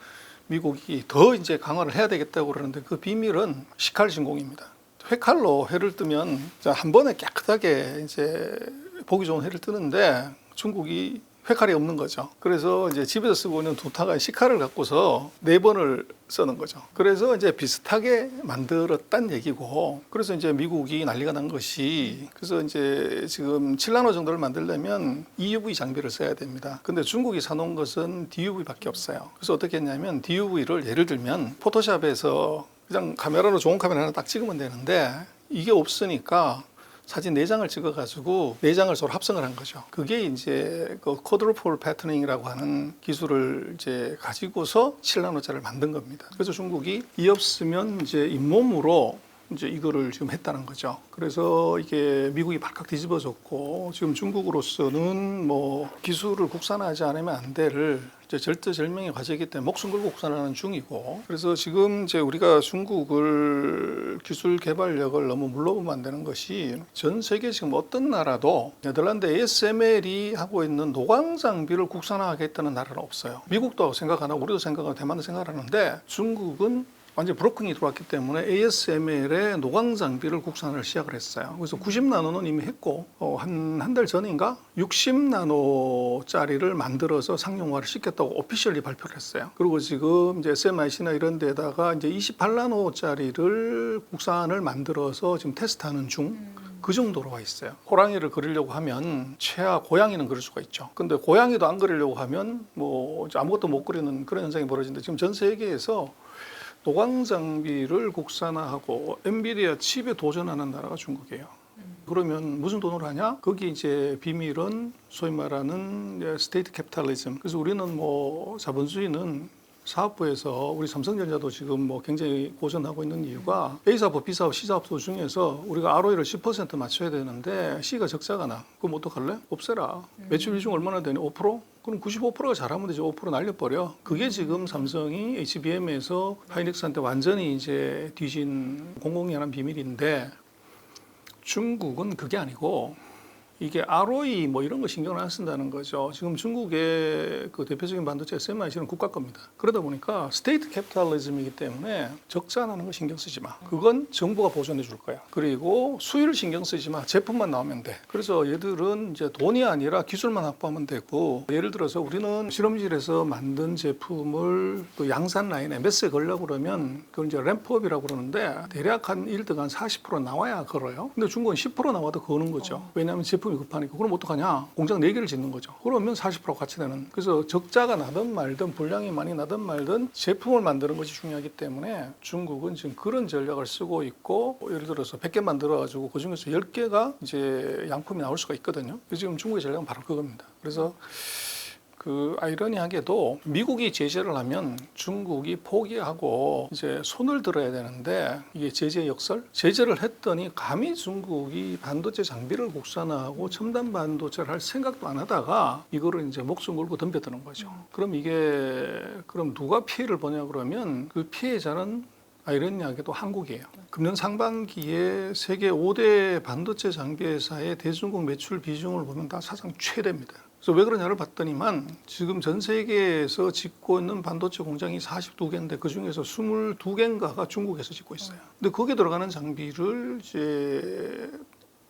미국이 더 이제 강화를 해야 되겠다고 그러는데 그 비밀은 시칼 진공입니다. 회칼로 해를 뜨면 한 번에 깨끗하게 이제 보기 좋은 해를 뜨는데 중국이 회칼이 없는 거죠. 그래서 이제 집에서 쓰고 있는 두 타가 시칼을 갖고서 4번을 쓰는 거죠. 그래서 이제 비슷하게 만들었단 얘기고, 그래서 이제 미국이 난리가 난 것이, 그래서 이제 지금 7나노 정도를 만들려면 EUV 장비를 써야 됩니다. 근데 중국이 사놓은 것은 DUV밖에 없어요. 그래서 어떻게 했냐면 DUV를 예를 들면 포토샵에서 그냥 카메라로 좋은 카메라 하나 딱 찍으면 되는데 이게 없으니까 사진 4장을 찍어가지고 4장을 서로 합성을 한 거죠. 그게 이제 그 쿼드루플 패터닝이라고 하는 기술을 이제 가지고서 7나노짜리를 만든 겁니다. 그래서 중국이 이 없으면 이제 잇몸으로 이제 이거를 지금 했다는 거죠. 그래서 이게 미국이 발칵 뒤집어졌고 지금 중국으로서는 뭐 기술을 국산화하지 않으면 안 돼를 이제 절대절명의 과제이기 때문에 목숨 걸고 국산화하는 중이고, 그래서 지금 이제 우리가 중국을 기술 개발력을 너무 물러보면 안 되는 것이 전 세계 지금 어떤 나라도 네덜란드 ASML이 하고 있는 노광 장비를 국산화하겠다는 나라는 없어요. 미국도 생각 안 하고 우리도 생각 안 하고 대만도 생각하는데 중국은 완전 브로킹이 들어왔기 때문에 ASML의 노광 장비를 국산을 시작을 했어요. 그래서 90나노는 이미 했고 한 달 전인가 60나노짜리를 만들어서 상용화를 시켰다고 오피셜리 발표를 했어요. 그리고 지금 이제 SMIC나 이런 데다가 이제 28나노짜리를 국산을 만들어서 지금 테스트하는 중. 그 정도로 와 있어요. 호랑이를 그리려고 하면 최하 고양이는 그릴 수가 있죠. 근데 고양이도 안 그리려고 하면 뭐 아무것도 못 그리는 그런 현상이 벌어지는데 지금 전 세계에서 노광 장비를 국산화하고 엔비디아 칩에 도전하는 나라가 중국이에요. 그러면 무슨 돈으로 하냐? 거기 이제 비밀은 소위 말하는 스테이트 캐피탈리즘. 그래서 우리는 뭐 자본주의는 사업부에서 우리 삼성전자도 지금 뭐 굉장히 고전하고 있는 이유가 A사업, B사업, C사업소 중에서 우리가 ROE를 10% 맞춰야 되는데 C가 적자가 나. 그럼 어떡할래? 없애라. 매출 비중 얼마나 되니? 5%? 그럼 95%가 잘하면 되죠. 5% 날려버려. 그게 지금 삼성이 HBM에서 하이닉스한테 완전히 이제 뒤진 공공연한 비밀인데 중국은 그게 아니고 이게 ROE 뭐 이런 거 신경을 안 쓴다는 거죠. 지금 중국의 그 대표적인 반도체 SMIC는 국가 겁니다. 그러다 보니까 스테이트 캐피탈리즘이기 때문에 적자 나는 거 신경 쓰지 마. 그건 정부가 보존해 줄 거야. 그리고 수율 신경 쓰지 마. 제품만 나오면 돼. 그래서 얘들은 이제 돈이 아니라 기술만 확보하면 되고 예를 들어서 우리는 실험실에서 만든 제품을 또 양산 라인에 매스에 걸려고 그러면 그걸 이제 램프업이라고 그러는데 대략 한 1등 한 40% 나와야 걸어요. 근데 중국은 10% 나와도 거는 거죠. 왜냐하면 제품이 급하니까. 그럼 어떡하냐? 공장 4개를 짓는 거죠. 그러면 40% 같이 되는. 그래서 적자가 나든 말든 분량이 많이 나든 말든 제품을 만드는 것이 중요하기 때문에 중국은 지금 그런 전략을 쓰고 있고 예를 들어서 100개 만들어가지고 그중에서 10개가 이제 양품이 나올 수가 있거든요. 그래서 지금 중국의 전략은 바로 그겁니다. 그래서 그 아이러니하게도 미국이 제재를 하면 중국이 포기하고 이제 손을 들어야 되는데 이게 제재 역설? 제재를 했더니 감히 중국이 반도체 장비를 국산화하고 첨단 반도체를 할 생각도 안 하다가 이거를 이제 목숨 걸고 덤벼드는 거죠. 그럼 그럼 누가 피해를 보냐 그러면 그 피해자는 아이러니하게도 한국이에요. 금년 상반기에 세계 5대 반도체 장비 회사의 대중국 매출 비중을 보면 다 사상 최대입니다. 그래서 왜 그러냐를 봤더니만 지금 전 세계에서 짓고 있는 반도체 공장이 42개인데 그 중에서 22개인가가 중국에서 짓고 있어요. 근데 거기에 들어가는 장비를 이제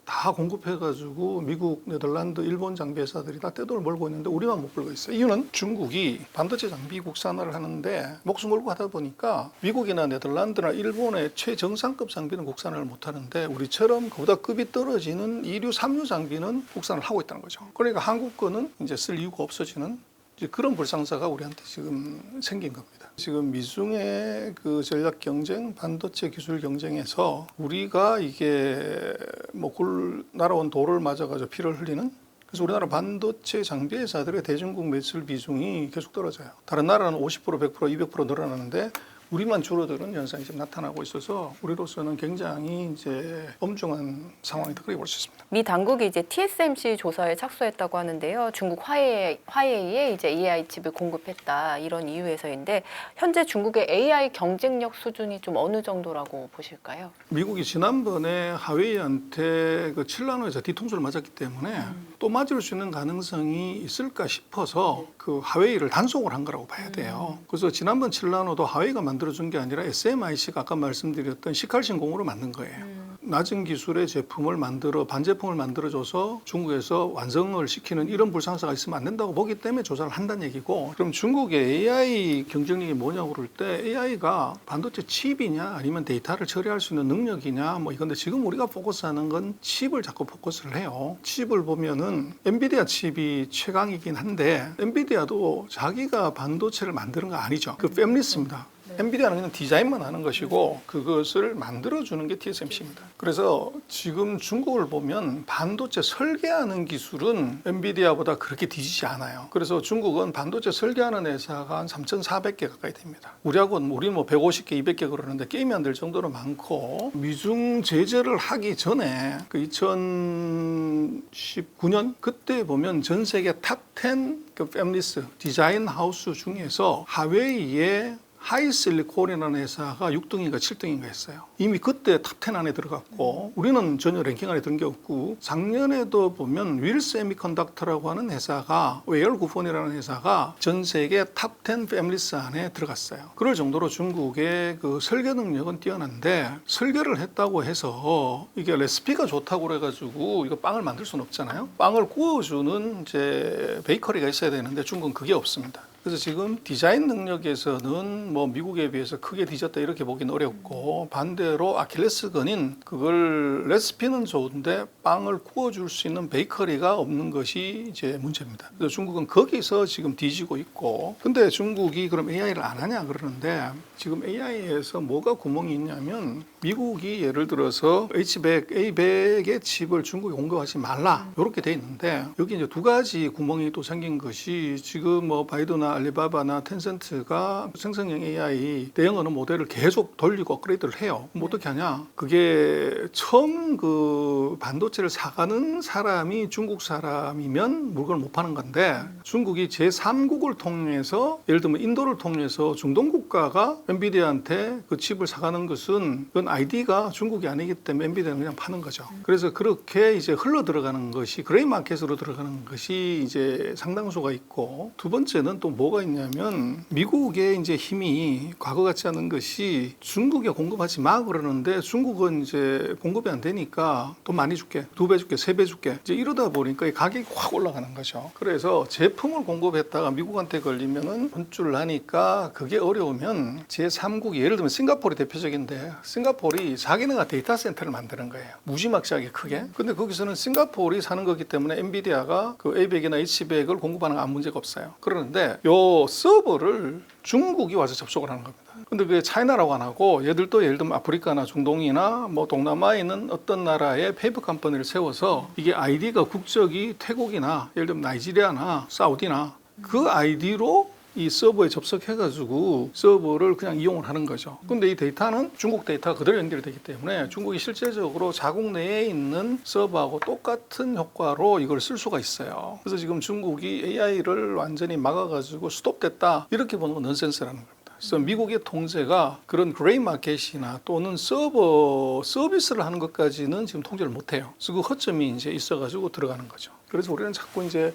다 공급해가지고 미국, 네덜란드, 일본 장비 회사들이 다 떼돈을 벌고 있는데 우리만 못 벌고 있어요. 이유는 중국이 반도체 장비 국산화를 하는데 목숨 걸고 하다 보니까 미국이나 네덜란드나 일본의 최정상급 장비는 국산화를 못 하는데 우리처럼 그보다 급이 떨어지는 2류, 3류 장비는 국산을 하고 있다는 거죠. 그러니까 한국 거는 이제 쓸 이유가 없어지는 이제 그런 불상사가 우리한테 지금 생긴 겁니다. 지금 미중의 그 전략 경쟁, 반도체 기술 경쟁에서 우리가 이게 뭐 굴 날아온 돌을 맞아가지고 피를 흘리는 그래서 우리나라 반도체 장비 회사들의 대중국 매출 비중이 계속 떨어져요. 다른 나라는 50%, 100%, 200% 늘어나는데 우리만 줄어드는 현상이 지금 나타나고 있어서 우리로서는 굉장히 이제 엄중한 상황이다 그렇게 볼 수 있습니다. 미 당국이 이제 TSMC 조사에 착수했다고 하는데요. 중국 화웨이에 이제 AI 칩을 공급했다 이런 이유에서인데 현재 중국의 AI 경쟁력 수준이 좀 어느 정도라고 보실까요? 미국이 지난번에 화웨이한테 그 7나노에서 뒤통수를 맞았기 때문에 또 맞을 수 있는 가능성이 있을까 싶어서 그 화웨이를 단속을 한 거라고 봐야 돼요. 그래서 지난번 7나노도 화웨이가 만들어준 게 아니라 SMIC가 아까 말씀드렸던 시칼신 공으로 만든 거예요. 낮은 기술의 제품을 만들어 반제품을 만들어줘서 중국에서 완성을 시키는 이런 불상사가 있으면 안 된다고 보기 때문에 조사를 한다는 얘기고 그럼 중국의 AI 경쟁력이 뭐냐고 그럴 때 AI가 반도체 칩이냐 아니면 데이터를 처리할 수 있는 능력이냐 뭐 이건데 지금 우리가 포커스하는 건 칩을 자꾸 포커스를 해요. 칩을 보면은 엔비디아 칩이 최강이긴 한데 엔비디아도 자기가 반도체를 만드는 거 아니죠. 그 팹리스입니다. 엔비디아는 그냥 디자인만 하는 것이고 그것을 만들어주는 게 TSMC입니다. 그래서 지금 중국을 보면 반도체 설계하는 기술은 엔비디아보다 그렇게 뒤지지 않아요. 그래서 중국은 반도체 설계하는 회사가 한 3,400개 가까이 됩니다. 우리는 뭐 150개, 200개 그러는데 게임이 안 될 정도로 많고 미중 제재를 하기 전에 그 2019년 그때 보면 전 세계 탑 10 그 팹리스 디자인 하우스 중에서 하웨이의 하이실리콘이라는 회사가 6등인가 7등인가 했어요. 이미 그때 탑10 안에 들어갔고 우리는 전혀 랭킹 안에 든 게 없고 작년에도 보면 윌 세미컨덕터라고 하는 회사가 웨얼구폰이라는 회사가 전 세계 탑10 패밀리스 안에 들어갔어요. 그럴 정도로 중국의 그 설계 능력은 뛰어난데 설계를 했다고 해서 이게 레시피가 좋다고 그래가지고 이거 빵을 만들 수는 없잖아요. 빵을 구워주는 이제 베이커리가 있어야 되는데 중국은 그게 없습니다. 그래서 지금 디자인 능력에서는 뭐 미국에 비해서 크게 뒤졌다 이렇게 보기는 어렵고 반대로 아킬레스건인 그걸 레시피는 좋은데 빵을 구워줄 수 있는 베이커리가 없는 것이 이제 문제입니다. 그래서 중국은 거기서 지금 뒤지고 있고 근데 중국이 그럼 AI를 안 하냐 그러는데 지금 AI에서 뭐가 구멍이 있냐면 미국이 예를 들어서 H100, A100의 칩을 중국에 공급하지 말라 이렇게 돼 있는데 여기 이제 두 가지 구멍이 또 생긴 것이 지금 뭐 바이두나 알리바바나 텐센트가 생성형 AI 대형 언어 모델을 계속 돌리고 업그레이드를 해요. 그럼 어떻게 하냐? 그게 처음 그 반도체를 사가는 사람이 중국 사람이면 물건을 못 파는 건데 중국이 제3국을 통해서 예를 들면 인도를 통해서 중동 국가가 엔비디아한테 그 칩을 사가는 것은 그건 아이디가 중국이 아니기 때문에 엔비디아는 그냥 파는 거죠. 그래서 그렇게 이제 흘러 들어가는 것이 그레이 마켓으로 들어가는 것이 이제 상당수가 있고 두 번째는 또 뭐가 있냐면 미국의 이제 힘이 과거 같지 않은 것이 중국에 공급하지 마 그러는데 중국은 이제 공급이 안 되니까 돈 많이 줄게, 2배 줄게, 3배 줄게 이제 이러다 보니까 이 가격이 확 올라가는 거죠. 그래서 제품을 공급했다가 미국한테 걸리면은 혼쭐을 하니까 그게 어려우면 제3국이 예를 들면 싱가포르이 대표적인데 싱가포르이 자기네가 데이터 센터를 만드는 거예요. 무지막지하게 크게. 근데 거기서는 싱가포르이 사는 거기 때문에 엔비디아가 그 A100이나 H100을 공급하는 건 아무 문제가 없어요. 그러는데 요 서버를 중국이 와서 접속을 하는 겁니다. 근데 그게 차이나라고 안 하고 얘들도 예를 들면 아프리카나 중동이나 뭐 동남아에 있는 어떤 나라의 페이퍼 컴퍼니를 세워서 이게 아이디가 국적이 태국이나 예를 들면 나이지리아나 사우디나 그 아이디로 이 서버에 접속해가지고 서버를 그냥 이용을 하는 거죠. 근데 이 데이터는 중국 데이터가 그대로 연결되기 때문에 중국이 실제적으로 자국 내에 있는 서버하고 똑같은 효과로 이걸 쓸 수가 있어요. 그래서 지금 중국이 AI를 완전히 막아가지고 스톱됐다 이렇게 보는 건 넌센스라는 겁니다. 그래서 미국의 통제가 그런 그레이 마켓이나 또는 서버 서비스를 하는 것까지는 지금 통제를 못해요. 그래서 그 허점이 이제 있어가지고 들어가는 거죠. 그래서 우리는 자꾸 이제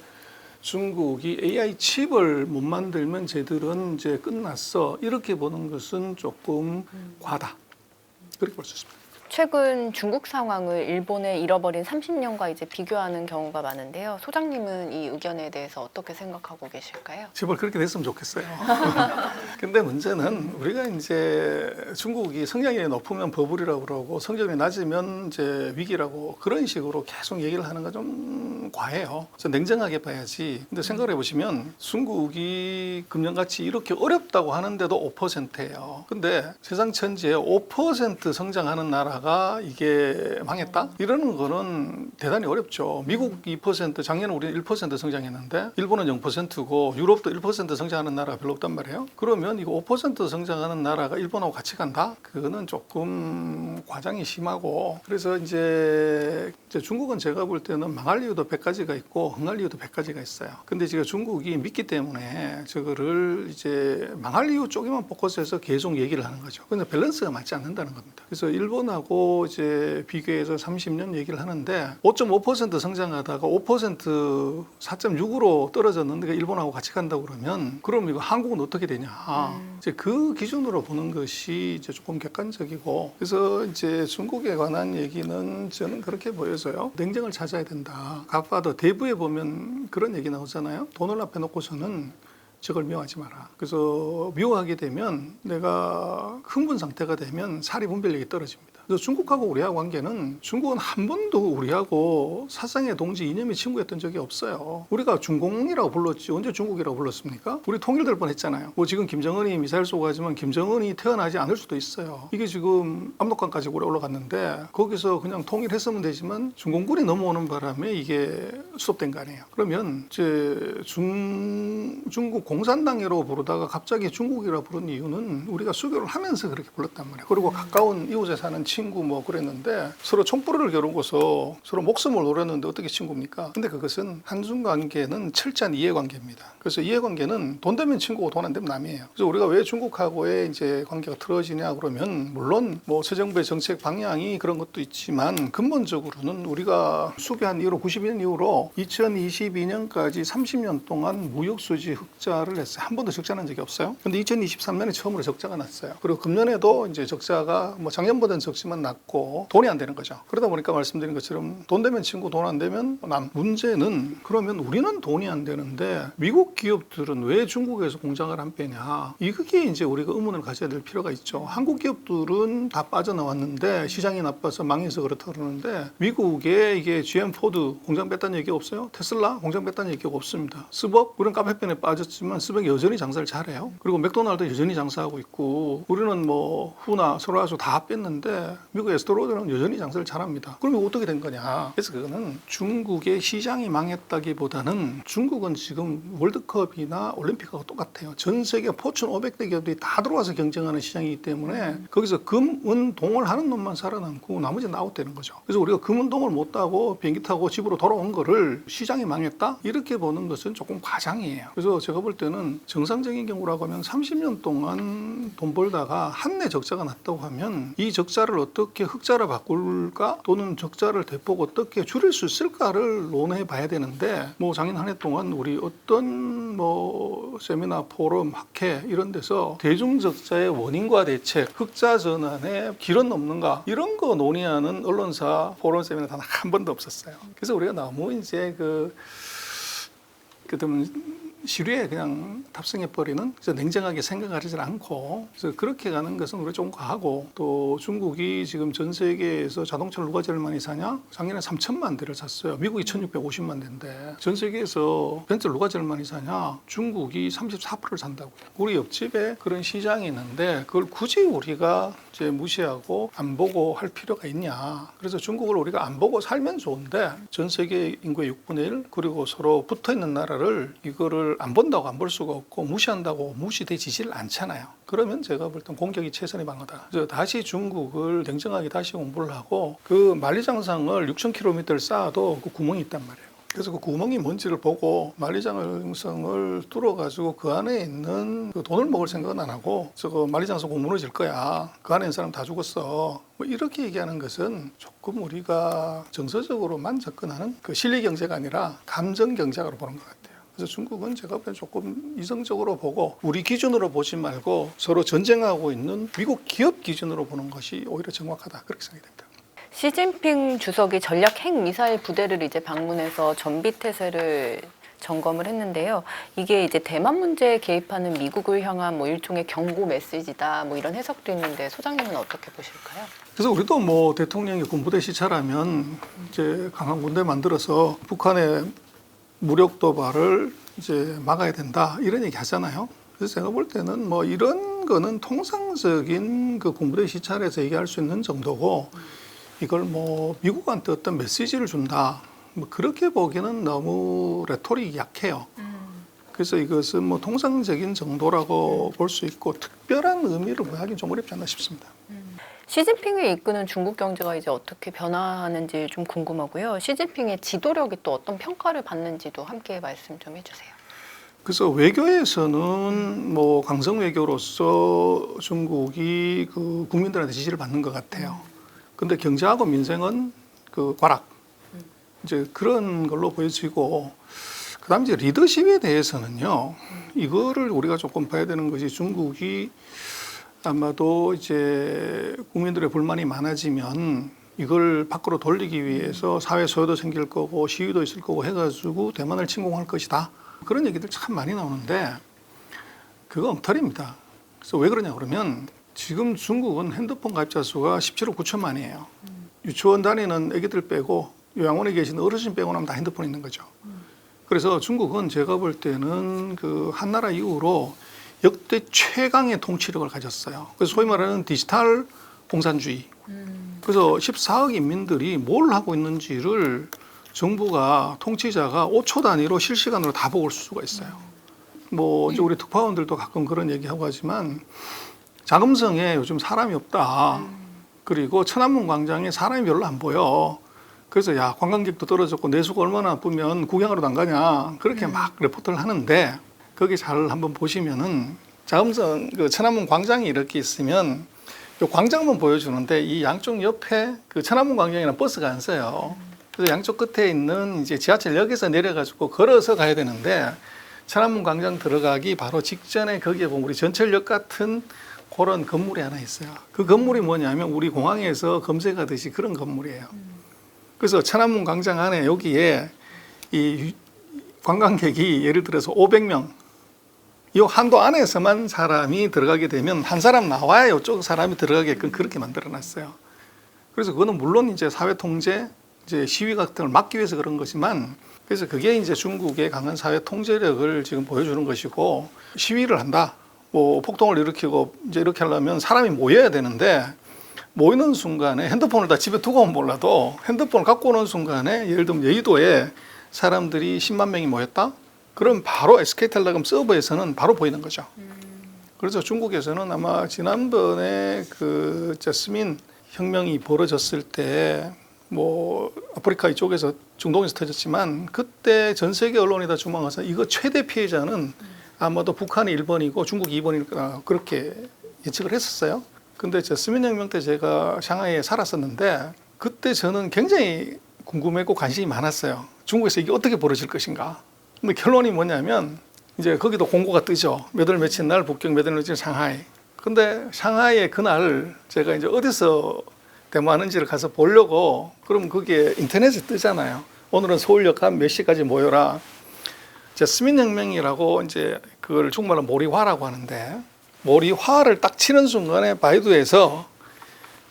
중국이 AI 칩을 못 만들면 쟤들은 이제 끝났어 이렇게 보는 것은 조금 과하다 그렇게 볼 수 있습니다. 최근 중국 상황을 일본의 잃어버린 30년과 이제 비교하는 경우가 많은데요. 소장님은 이 의견에 대해서 어떻게 생각하고 계실까요? 제발 그렇게 됐으면 좋겠어요. 근데 문제는 우리가 이제 중국이 성장률이 높으면 버블이라고 그러고 성장률이 낮으면 이제 위기라고 그런 식으로 계속 얘기를 하는 건 좀 과해요. 그래서 냉정하게 봐야지. 근데 생각을 해보시면 중국이 금년같이 이렇게 어렵다고 하는데도 5%예요. 근데 세상 천지에 5% 성장하는 나라가 이게 망했다? 이러는 거는 대단히 어렵죠. 미국 2%, 작년에 우리는 1% 성장했는데 일본은 0%고 유럽도 1% 성장하는 나라가 별로 없단 말이에요. 그러면 이거 5% 성장하는 나라가 일본하고 같이 간다? 그거는 조금 과장이 심하고 그래서 이제 중국은 제가 볼 때는 망할 이유도 100가지가 있고 흥할 이유도 100가지가 있어요. 근데 지금 중국이 믿기 때문에 저거를 이제 망할 이유 쪽에만 포커스해서 계속 얘기를 하는 거죠. 근데 밸런스가 맞지 않는다는 겁니다. 그래서 일본하고 이제 비교해서 30년 얘기를 하는데 5.5% 성장하다가 5% 4.6으로 떨어졌는데 일본하고 같이 간다고 그러면 그럼 이거 한국은 어떻게 되냐? 이제 그 기준으로 보는 것이 이제 조금 객관적이고 그래서 이제 중국에 관한 얘기는 저는 그렇게 보여서요. 냉정을 찾아야 된다. 갓파더 대부에 보면 그런 얘기 나오잖아요. 돈을 앞에 놓고서는 저걸 미워하지 마라. 그래서 미워하게 되면 내가 흥분 상태가 되면 사리 분별력이 떨어집니다. 그래서 중국하고 우리하고 관계는 중국은 한 번도 우리하고 사상의 동지 이념의 친구였던 적이 없어요. 우리가 중공이라고 불렀지 언제 중국이라고 불렀습니까? 우리 통일될 뻔했잖아요. 뭐 지금 김정은이 미사일 쏘고 하지만 김정은이 태어나지 않을 수도 있어요. 이게 지금 압록강까지 오래 올라갔는데 거기서 그냥 통일했으면 되지만 중공군이 넘어오는 바람에 이게 수습된 거 아니에요. 그러면 이제 중국 공산당이라고 부르다가 갑자기 중국이라고 부른 이유는 우리가 수교를 하면서 그렇게 불렀단 말이에요. 그리고 가까운 이웃에 사는 친구 뭐 그랬는데 서로 촛불을 겨루고서 서로 목숨을 노렸는데 어떻게 친구입니까? 근데 그것은 한중 관계는 철저한 이해관계입니다. 그래서 이해관계는 돈 되면 친구고 돈 안 되면 남이에요. 그래서 우리가 왜 중국하고의 이제 관계가 틀어지냐 그러면 물론 뭐 새 정부의 정책 방향이 그런 것도 있지만 근본적으로는 우리가 수교한 이후로 92년 이후로 2022년까지 30년 동안 무역 수지 흑자를 냈어요. 한 번도 적자 난 적이 없어요. 근데 2023년에 처음으로 적자가 났어요. 그리고 금년에도 이제 적자가 뭐 작년보다는 적지만 났고 돈이 안 되는 거죠. 그러다 보니까 말씀드린 것처럼 돈 되면 친구, 돈 안 되면 남. 문제는 그러면 우리는 돈이 안 되는데 미국 기업들은 왜 중국에서 공장을 안 빼냐? 이게 이제 우리가 의문을 가져야 될 필요가 있죠. 한국 기업들은 다 빠져나왔는데 시장이 나빠서 망해서 그렇다 그러는데 미국에 이게 GM 포드 공장 뺐다는 얘기 없어요? 테슬라 공장 뺐다는 얘기가 없습니다. 스벅 우리는 카페펜에 빠졌지만 스벅 여전히 장사를 잘해요. 그리고 맥도날드 여전히 장사하고 있고 우리는 뭐 후나 소라수 다 뺐는데 미국 에스토로드는 여전히 장사를 잘합니다. 그러면 어떻게 된 거냐? 그래서 그거는 중국의 시장이 망했다기보다는 중국은 지금 월드컵이나 올림픽하고 똑같아요. 전 세계 포춘 500대 기업들이 다 들어와서 경쟁하는 시장이기 때문에 거기서 금, 은, 동을 하는 놈만 살아남고 나머지는 아웃되는 거죠. 그래서 우리가 금, 은, 동을 못 따고 비행기 타고 집으로 돌아온 거를 시장이 망했다? 이렇게 보는 것은 조금 과장이에요. 그래서 제가 볼 때는 정상적인 경우라고 하면 30년 동안 돈 벌다가 한 해 적자가 났다고 하면 이 적자를 어떻게 흑자로 바꿀까 또는 적자를 대폭 어떻게 줄일 수 있을까를 논해 봐야 되는데 뭐 작년 한 해 동안 우리 어떤 뭐 세미나 포럼 학회 이런 데서 대중적자의 원인과 대책 흑자 전환의 길은 없는가 이런 거 논의하는 언론사 포럼 세미나 단 한 번도 없었어요. 그래서 우리가 너무 이제 시류에 그냥 탑승해버리는 그래서 냉정하게 생각하지 않고 그래서 그렇게 가는 것은 우리가 좀 과하고 또 중국이 지금 전 세계에서 자동차를 누가 제일 많이 사냐? 작년에 3천만 대를 샀어요. 미국이 1650만 대인데 전 세계에서 벤츠를 누가 제일 많이 사냐? 중국이 34%를 산다고요. 우리 옆집에 그런 시장이 있는데 그걸 굳이 우리가 이제 무시하고 안 보고 할 필요가 있냐? 그래서 중국을 우리가 안 보고 살면 좋은데 전 세계 인구의 6분의 1 그리고 서로 붙어있는 나라를 이거를 안 본다고 안 볼 수가 없고 무시한다고 무시되지질 않잖아요. 그러면 제가 볼 땐 공격이 최선의 방어다. 그래서 다시 중국을 냉정하게 다시 공부를 하고 그 만리장성을 6,000km를 쌓아도 그 구멍이 있단 말이에요. 그래서 그 구멍이 뭔지를 보고 만리장성을 뚫어가지고 그 안에 있는 그 돈을 먹을 생각은 안 하고 저거 만리장성 꼭 무너질 거야. 그 안에 있는 사람 다 죽었어. 뭐 이렇게 얘기하는 것은 조금 우리가 정서적으로만 접근하는 그 실리 경제가 아니라 감정 경제학으로 보는 것 같아요. 그래서 중국은 제가 볼 때 조금 이성적으로 보고 우리 기준으로 보지 말고 서로 전쟁하고 있는 미국 기업 기준으로 보는 것이 오히려 정확하다. 그렇게 생각이 됩니다. 시진핑 주석이 전략 핵미사일 부대를 이제 방문해서 전비태세를 점검을 했는데요. 이게 이제 대만 문제에 개입하는 미국을 향한 뭐 일종의 경고 메시지다. 뭐 이런 해석도 있는데 소장님은 어떻게 보실까요? 그래서 우리도 뭐 대통령이 군부대 시찰하면 이제 강한 군대 만들어서 북한의 무력 도발을 이제 막아야 된다 이런 얘기 하잖아요. 그래서 제가 볼 때는 뭐 이런 거는 통상적인 그 군부대 시찰에서 얘기할 수 있는 정도고 이걸 뭐 미국한테 어떤 메시지를 준다 뭐 그렇게 보기에는 너무 레토릭이 약해요. 그래서 이것은 뭐 통상적인 정도라고 볼 수 있고 특별한 의미를 부여하기는 좀 어렵지 않나 싶습니다. 시진핑이 이끄는 중국 경제가 이제 어떻게 변화하는지 좀 궁금하고요. 시진핑의 지도력이 또 어떤 평가를 받는지도 함께 말씀 좀 해주세요. 그래서 외교에서는 뭐 강성 외교로서 중국이 그 국민들한테 지지를 받는 것 같아요. 근데 경제하고 민생은 그 과락 이제 그런 걸로 보여지고 그다음 이제 리더십에 대해서는요. 이거를 우리가 조금 봐야 되는 것이 중국이 아마도 이제 국민들의 불만이 많아지면 이걸 밖으로 돌리기 위해서 사회 소요도 생길 거고 시위도 있을 거고 해가지고 대만을 침공할 것이다. 그런 얘기들 참 많이 나오는데 그거 엉터리입니다. 그래서 왜 그러냐 그러면 지금 중국은 핸드폰 가입자 수가 17억 9천만이에요. 유치원 다니는 애기들 빼고 요양원에 계신 어르신 빼고 나면 다 핸드폰 있는 거죠. 그래서 중국은 제가 볼 때는 그 한나라 이후로 역대 최강의 통치력을 가졌어요. 그래서 소위 말하는 디지털 공산주의. 그래서 14억 인민들이 뭘 하고 있는지를 정부가 통치자가 5초 단위로 실시간으로 다 보고 올 수가 있어요. 뭐 이제 우리 특파원들도 가끔 그런 얘기하고 하지만 자금성에 요즘 사람이 없다. 그리고 천안문 광장에 사람이 별로 안 보여. 그래서 야, 관광객도 떨어졌고 내수가 얼마나 나쁘면 구경하러도 안 가냐. 그렇게 막 레포트를 하는데 거기 잘 한번 보시면은 자음선 그 천안문 광장이 이렇게 있으면 이 광장만 보여주는데 이 양쪽 옆에 그 천안문 광장이나 버스가 안 서요. 그래서 양쪽 끝에 있는 이제 지하철역에서 내려가지고 걸어서 가야 되는데 천안문 광장 들어가기 바로 직전에 거기에 보면 우리 전철역 같은 그런 건물이 하나 있어요. 그 건물이 뭐냐면 우리 공항에서 검색하듯이 그런 건물이에요. 그래서 천안문 광장 안에 여기에 이 관광객이 예를 들어서 500명 이 한도 안에서만 사람이 들어가게 되면 한 사람 나와야 이쪽 사람이 들어가게끔 그렇게 만들어 놨어요. 그래서 그거는 물론 이제 사회 통제, 이제 시위 같은 걸 막기 위해서 그런 거지만 그래서 그게 이제 중국의 강한 사회 통제력을 지금 보여주는 것이고 시위를 한다. 뭐 폭동을 일으키고 이제 이렇게 하려면 사람이 모여야 되는데 모이는 순간에 핸드폰을 다 집에 두고 오면 몰라도 핸드폰을 갖고 오는 순간에 예를 들면 여의도에 사람들이 10만 명이 모였다? 그럼 바로 SK텔레콤 서버에서는 바로 보이는 거죠. 그래서 중국에서는 아마 지난번에 그 자스민 혁명이 벌어졌을 때 뭐 아프리카 이쪽에서 중동에서 터졌지만 그때 전 세계 언론이 다 주목해서 이거 최대 피해자는 아마도 북한이 1번이고 중국이 2번일 거라 그렇게 예측을 했었어요. 근데 자스민 혁명 때 제가 상하이에 살았었는데 그때 저는 굉장히 궁금했고 관심이 많았어요. 중국에서 이게 어떻게 벌어질 것인가. 근데 결론이 뭐냐면 이제 거기도 공고가 뜨죠. 몇 월 며칠 날 북경, 몇 월 며칠 상하이. 근데 상하이에 그날 제가 이제 어디서 데모하는지를 가서 보려고 그럼 그게 인터넷에 뜨잖아요. 오늘은 서울역 한 몇 시까지 모여라. 스민혁명이라고 이제 그걸 중국말로 모리화라고 하는데 모리화를 딱 치는 순간에 바이두에서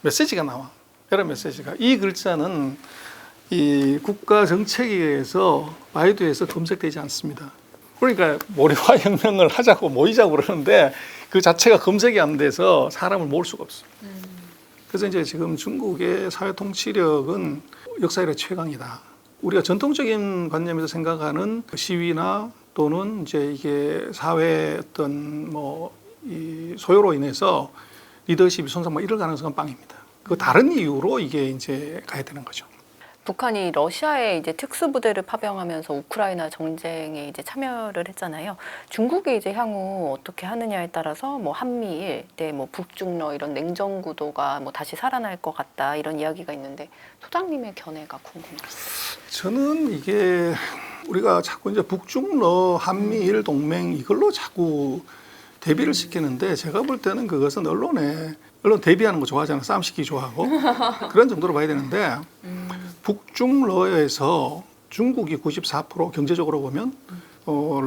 메시지가 나와. 여러 메시지가. 이 글자는 이 국가 정책에 의해서 바이두에서 검색되지 않습니다. 그러니까 모리화 혁명을 하자고 모이자고 그러는데 그 자체가 검색이 안 돼서 사람을 모을 수가 없어요. 그래서 이제 지금 중국의 사회 통치력은 역사 이래 최강이다. 우리가 전통적인 관념에서 생각하는 시위나 또는 이제 이게 사회 어떤 뭐 이 소요로 인해서 리더십이 손상 뭐 이럴 가능성은 빵입니다. 그 다른 이유로 이게 이제 가야 되는 거죠. 북한이 러시아에 이제 특수부대를 파병하면서 우크라이나 정쟁에 이제 참여를 했잖아요. 중국이 이제 향후 어떻게 하느냐에 따라서 뭐 한미일, 뭐 북중러 이런 냉전 구도가 뭐 다시 살아날 것 같다 이런 이야기가 있는데 소장님의 견해가 궁금합니다. 저는 이게 우리가 자꾸 이제 북중러 한미일 동맹 이걸로 자꾸 대비를 시키는데 제가 볼 때는 그것은 언론 대비하는 거 좋아하잖아요. 싸움 시키기 좋아하고 그런 정도로 봐야 되는데 북중러에서 중국이 94% 경제적으로 보면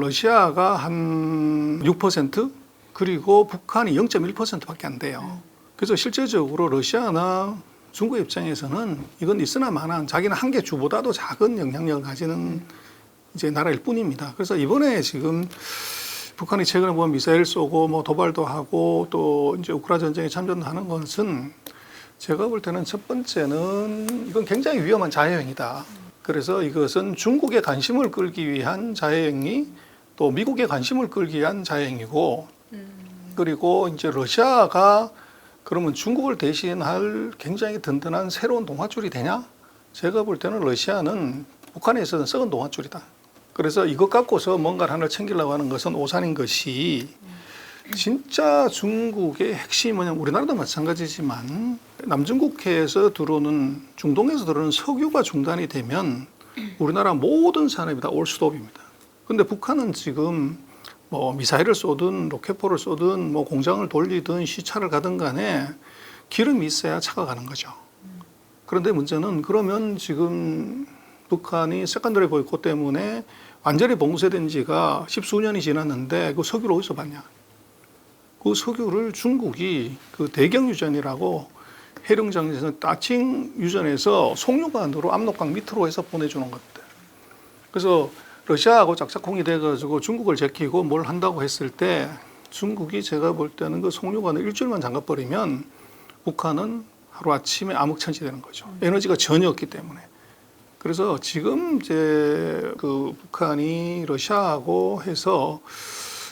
러시아가 한 6% 그리고 북한이 0.1%밖에 안 돼요. 그래서 실제적으로 러시아나 중국 입장에서는 이건 있으나 마나 자기는 한 개 주보다도 작은 영향력을 가지는 이제 나라일 뿐입니다. 그래서 이번에 지금 북한이 최근에 보면 미사일 쏘고 뭐 도발도 하고 또 이제 우크라이나 전쟁에 참전하는 것은 제가 볼 때는 첫 번째는 이건 굉장히 위험한 자해행위다. 그래서 이것은 중국의 관심을 끌기 위한 자해행위, 또 미국의 관심을 끌기 위한 자해행위고, 그리고 이제 러시아가 그러면 중국을 대신할 굉장히 든든한 새로운 동아줄이 되냐? 제가 볼 때는 러시아는 북한에 있어서는 썩은 동아줄이다. 그래서 이것 갖고서 뭔가를 하나 챙기려고 하는 것은 오산인 것이 진짜 중국의 핵심이 뭐냐면 우리나라도 마찬가지지만 남중국해에서 들어오는 중동에서 들어오는 석유가 중단이 되면 우리나라 모든 산업이 다 올스톱입니다. 근데 북한은 지금 뭐 미사일을 쏘든 로켓포를 쏘든 뭐 공장을 돌리든 시차를 가든 간에 기름이 있어야 차가 가는 거죠. 그런데 문제는 그러면 지금 북한이 세컨더리 보이콧 때문에 완전히 봉쇄된 지가 십수년이 지났는데 그 석유를 어디서 받냐? 그 석유를 중국이 그 대경유전이라고 해룡장에서 따칭 유전에서 송유관으로 압록강 밑으로 해서 보내주는 것들. 그래서 러시아하고 짝짝꿍이 돼가지고 중국을 제끼고 뭘 한다고 했을 때 중국이 제가 볼 때는 그 송유관을 일주일만 잠가버리면 북한은 하루아침에 암흑천지되는 거죠. 에너지가 전혀 없기 때문에. 그래서 지금 이제 그 북한이 러시아하고 해서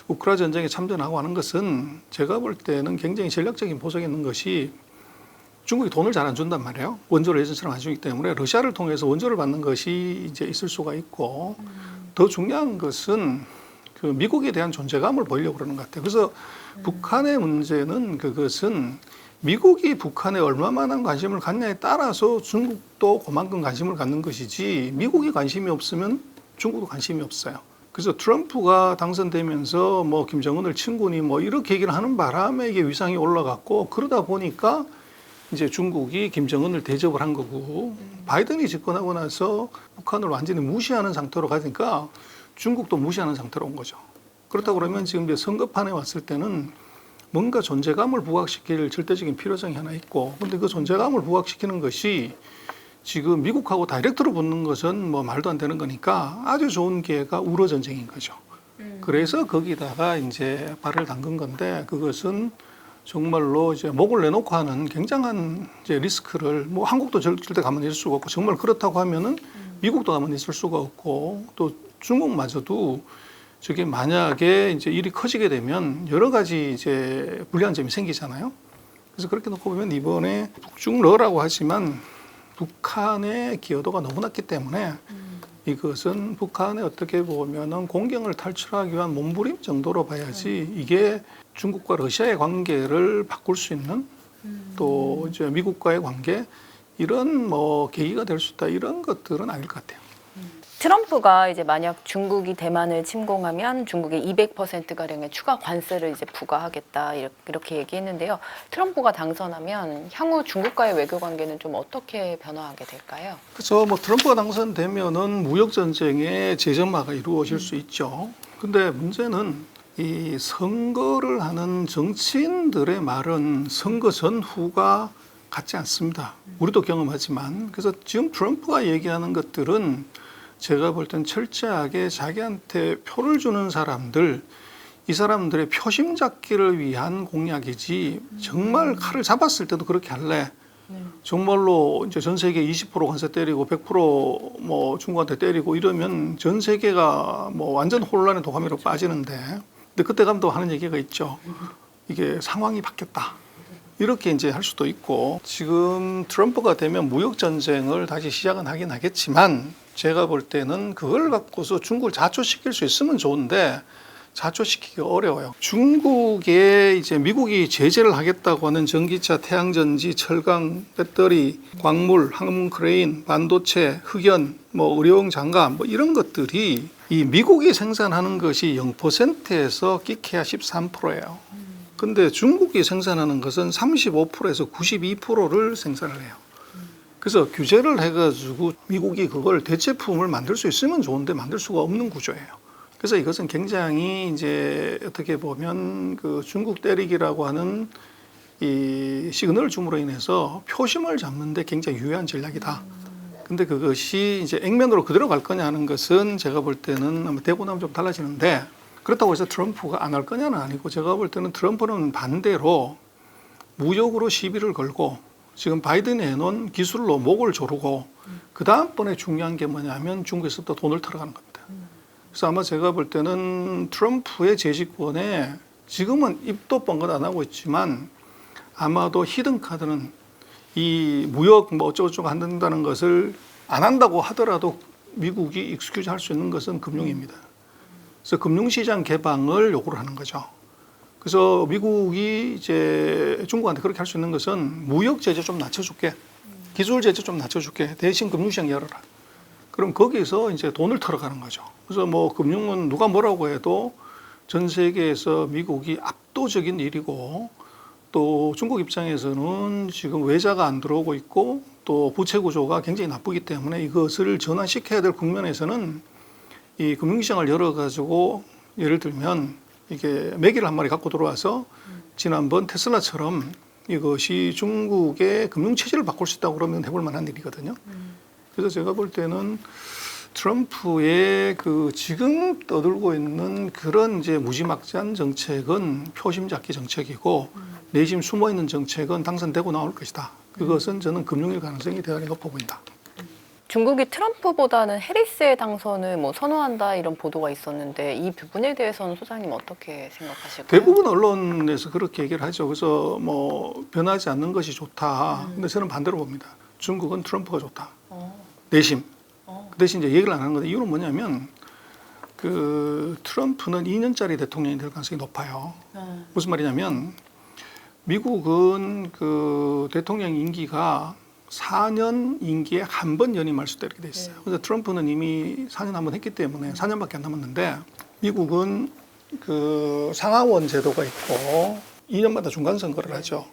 우크라이나 전쟁에 참전하고 하는 것은 제가 볼 때는 굉장히 전략적인 보석이 있는 것이 중국이 돈을 잘 안 준단 말이에요. 원조를 예전처럼 안 주기 때문에 러시아를 통해서 원조를 받는 것이 이제 있을 수가 있고 더 중요한 것은 그 미국에 대한 존재감을 보이려고 그러는 것 같아요. 그래서 북한의 문제는 그것은 미국이 북한에 얼마만한 관심을 갖냐에 따라서 중국도 그만큼 관심을 갖는 것이지 미국이 관심이 없으면 중국도 관심이 없어요. 그래서 트럼프가 당선되면서 뭐 김정은을 친구니 뭐 이렇게 얘기를 하는 바람에 이게 위상이 올라갔고 그러다 보니까 이제 중국이 김정은을 대접을 한 거고 바이든이 집권하고 나서 북한을 완전히 무시하는 상태로 가니까 중국도 무시하는 상태로 온 거죠. 그렇다고 그러면 지금 이제 선거판에 왔을 때는 뭔가 존재감을 부각시킬 절대적인 필요성이 하나 있고 근데 그 존재감을 부각시키는 것이 지금 미국하고 다이렉트로 붙는 것은 뭐 말도 안 되는 거니까 아주 좋은 기회가 우러 전쟁인 거죠. 그래서 거기다가 이제 발을 담근 건데 그것은 정말로 이제 목을 내놓고 하는 굉장한 이제 리스크를 뭐 한국도 절대 가만히 있을 수가 없고 정말 그렇다고 하면은 미국도 가만히 있을 수가 없고 또 중국마저도 저게 만약에 이제 일이 커지게 되면 여러 가지 이제 불리한 점이 생기잖아요. 그래서 그렇게 놓고 보면 이번에 북중러라고 하지만 북한의 기여도가 너무 낮기 때문에 이것은 북한에 어떻게 보면은 공경을 탈출하기 위한 몸부림 정도로 봐야지 이게 중국과 러시아의 관계를 바꿀 수 있는 또 이제 미국과의 관계 이런 뭐 계기가 될 수 있다 이런 것들은 아닐 것 같아요. 트럼프가 이제 만약 중국이 대만을 침공하면 중국에 200%가량의 추가 관세를 이제 부과하겠다 이렇게 얘기했는데요. 트럼프가 당선하면 향후 중국과의 외교 관계는 좀 어떻게 변화하게 될까요? 그렇죠. 뭐 트럼프가 당선되면은 무역 전쟁의 재점화가 이루어질 수 있죠. 근데 문제는 이 선거를 하는 정치인들의 말은 선거 전후가 같지 않습니다. 우리도 경험하지만 그래서 지금 트럼프가 얘기하는 것들은 제가 볼 땐 철저하게 자기한테 표를 주는 사람들, 이 사람들의 표심 잡기를 위한 공약이지 정말 칼을 잡았을 때도 그렇게 할래. 정말로 이제 전 세계 20% 관세 때리고 100% 중국한테 때리고 이러면 전 세계가 뭐 완전 혼란의 도가니로 빠지는데 근데 그때 가면 또 하는 얘기가 있죠. 이게 상황이 바뀌었다. 이렇게 이제 할 수도 있고 지금 트럼프가 되면 무역 전쟁을 다시 시작은 하긴 하겠지만 제가 볼 때는 그걸 갖고서 중국을 자초시킬 수 있으면 좋은데 자초시키기가 어려워요. 중국에 이제 미국이 제재를 하겠다고 하는 전기차, 태양전지, 철강, 배터리, 광물, 항공 크레인, 반도체, 흑연, 뭐 의료용 장갑 뭐 이런 것들이 이 미국이 생산하는 것이 0%에서 끼케야 13%예요. 근데 중국이 생산하는 것은 35%에서 92%를 생산을 해요. 그래서 규제를 해가지고 미국이 그걸 대체품을 만들 수 있으면 좋은데 만들 수가 없는 구조예요. 그래서 이것은 굉장히 이제 어떻게 보면 그 중국 때리기라고 하는 이 시그널을 줌으로 인해서 표심을 잡는데 굉장히 유효한 전략이다. 근데 그것이 이제 액면으로 그대로 갈 거냐 하는 것은 제가 볼 때는 아마 되고 나면 좀 달라지는데 그렇다고 해서 트럼프가 안 할 거냐는 아니고 제가 볼 때는 트럼프는 반대로 무역으로 시비를 걸고 지금 바이든이 해놓은 기술로 목을 조르고 그 다음번에 중요한 게 뭐냐면 중국에서부터 돈을 털어가는 겁니다. 그래서 아마 제가 볼 때는 트럼프의 재집권에 지금은 입도 뻥긋 안 하고 있지만 아마도 히든 카드는 이 무역 뭐 어쩌고저쩌고 한다는 것을 안 한다고 하더라도 미국이 익스큐즈 할 수 있는 것은 금융입니다. 그래서 금융시장 개방을 요구를 하는 거죠. 그래서 미국이 이제 중국한테 그렇게 할 수 있는 것은 무역 제재 좀 낮춰줄게, 기술 제재 좀 낮춰줄게, 대신 금융시장 열어라. 그럼 거기서 이제 돈을 털어가는 거죠. 그래서 뭐 금융은 누가 뭐라고 해도 전 세계에서 미국이 압도적인 일이고 또 중국 입장에서는 지금 외자가 안 들어오고 있고 또 부채 구조가 굉장히 나쁘기 때문에 이것을 전환시켜야 될 국면에서는 이 금융시장을 열어가지고 예를 들면 이게 메기를 한 마리 갖고 들어와서 지난번 테슬라처럼 이것이 중국의 금융체제를 바꿀 수 있다고 그러면 해볼 만한 일이거든요. 그래서 제가 볼 때는 트럼프의 그 지금 떠들고 있는 그런 이제 무지막지한 정책은 표심 잡기 정책이고 내심 숨어 있는 정책은 당선되고 나올 것이다. 그것은 저는 금융일 가능성이 대단히 높아 보인다. 중국이 트럼프보다는 해리스의 당선을 뭐 선호한다 이런 보도가 있었는데 이 부분에 대해서는 소장님 어떻게 생각하실까요? 대부분 언론에서 그렇게 얘기를 하죠. 그래서 뭐 변하지 않는 것이 좋다. 근데 저는 반대로 봅니다. 중국은 트럼프가 좋다. 내심. 그 대신 이제 얘기를 안 하는 건데 이유는 뭐냐면 그 트럼프는 2년짜리 대통령이 될 가능성이 높아요. 무슨 말이냐면 미국은 그 대통령 임기가 4년 임기에 한 번 연임할 수도 이렇게 돼 있어요. 그래서 트럼프는 이미 4년 한 번 했기 때문에 4년밖에 안 남았는데 미국은 그 상하원 제도가 있고 2년마다 중간 선거를 하죠.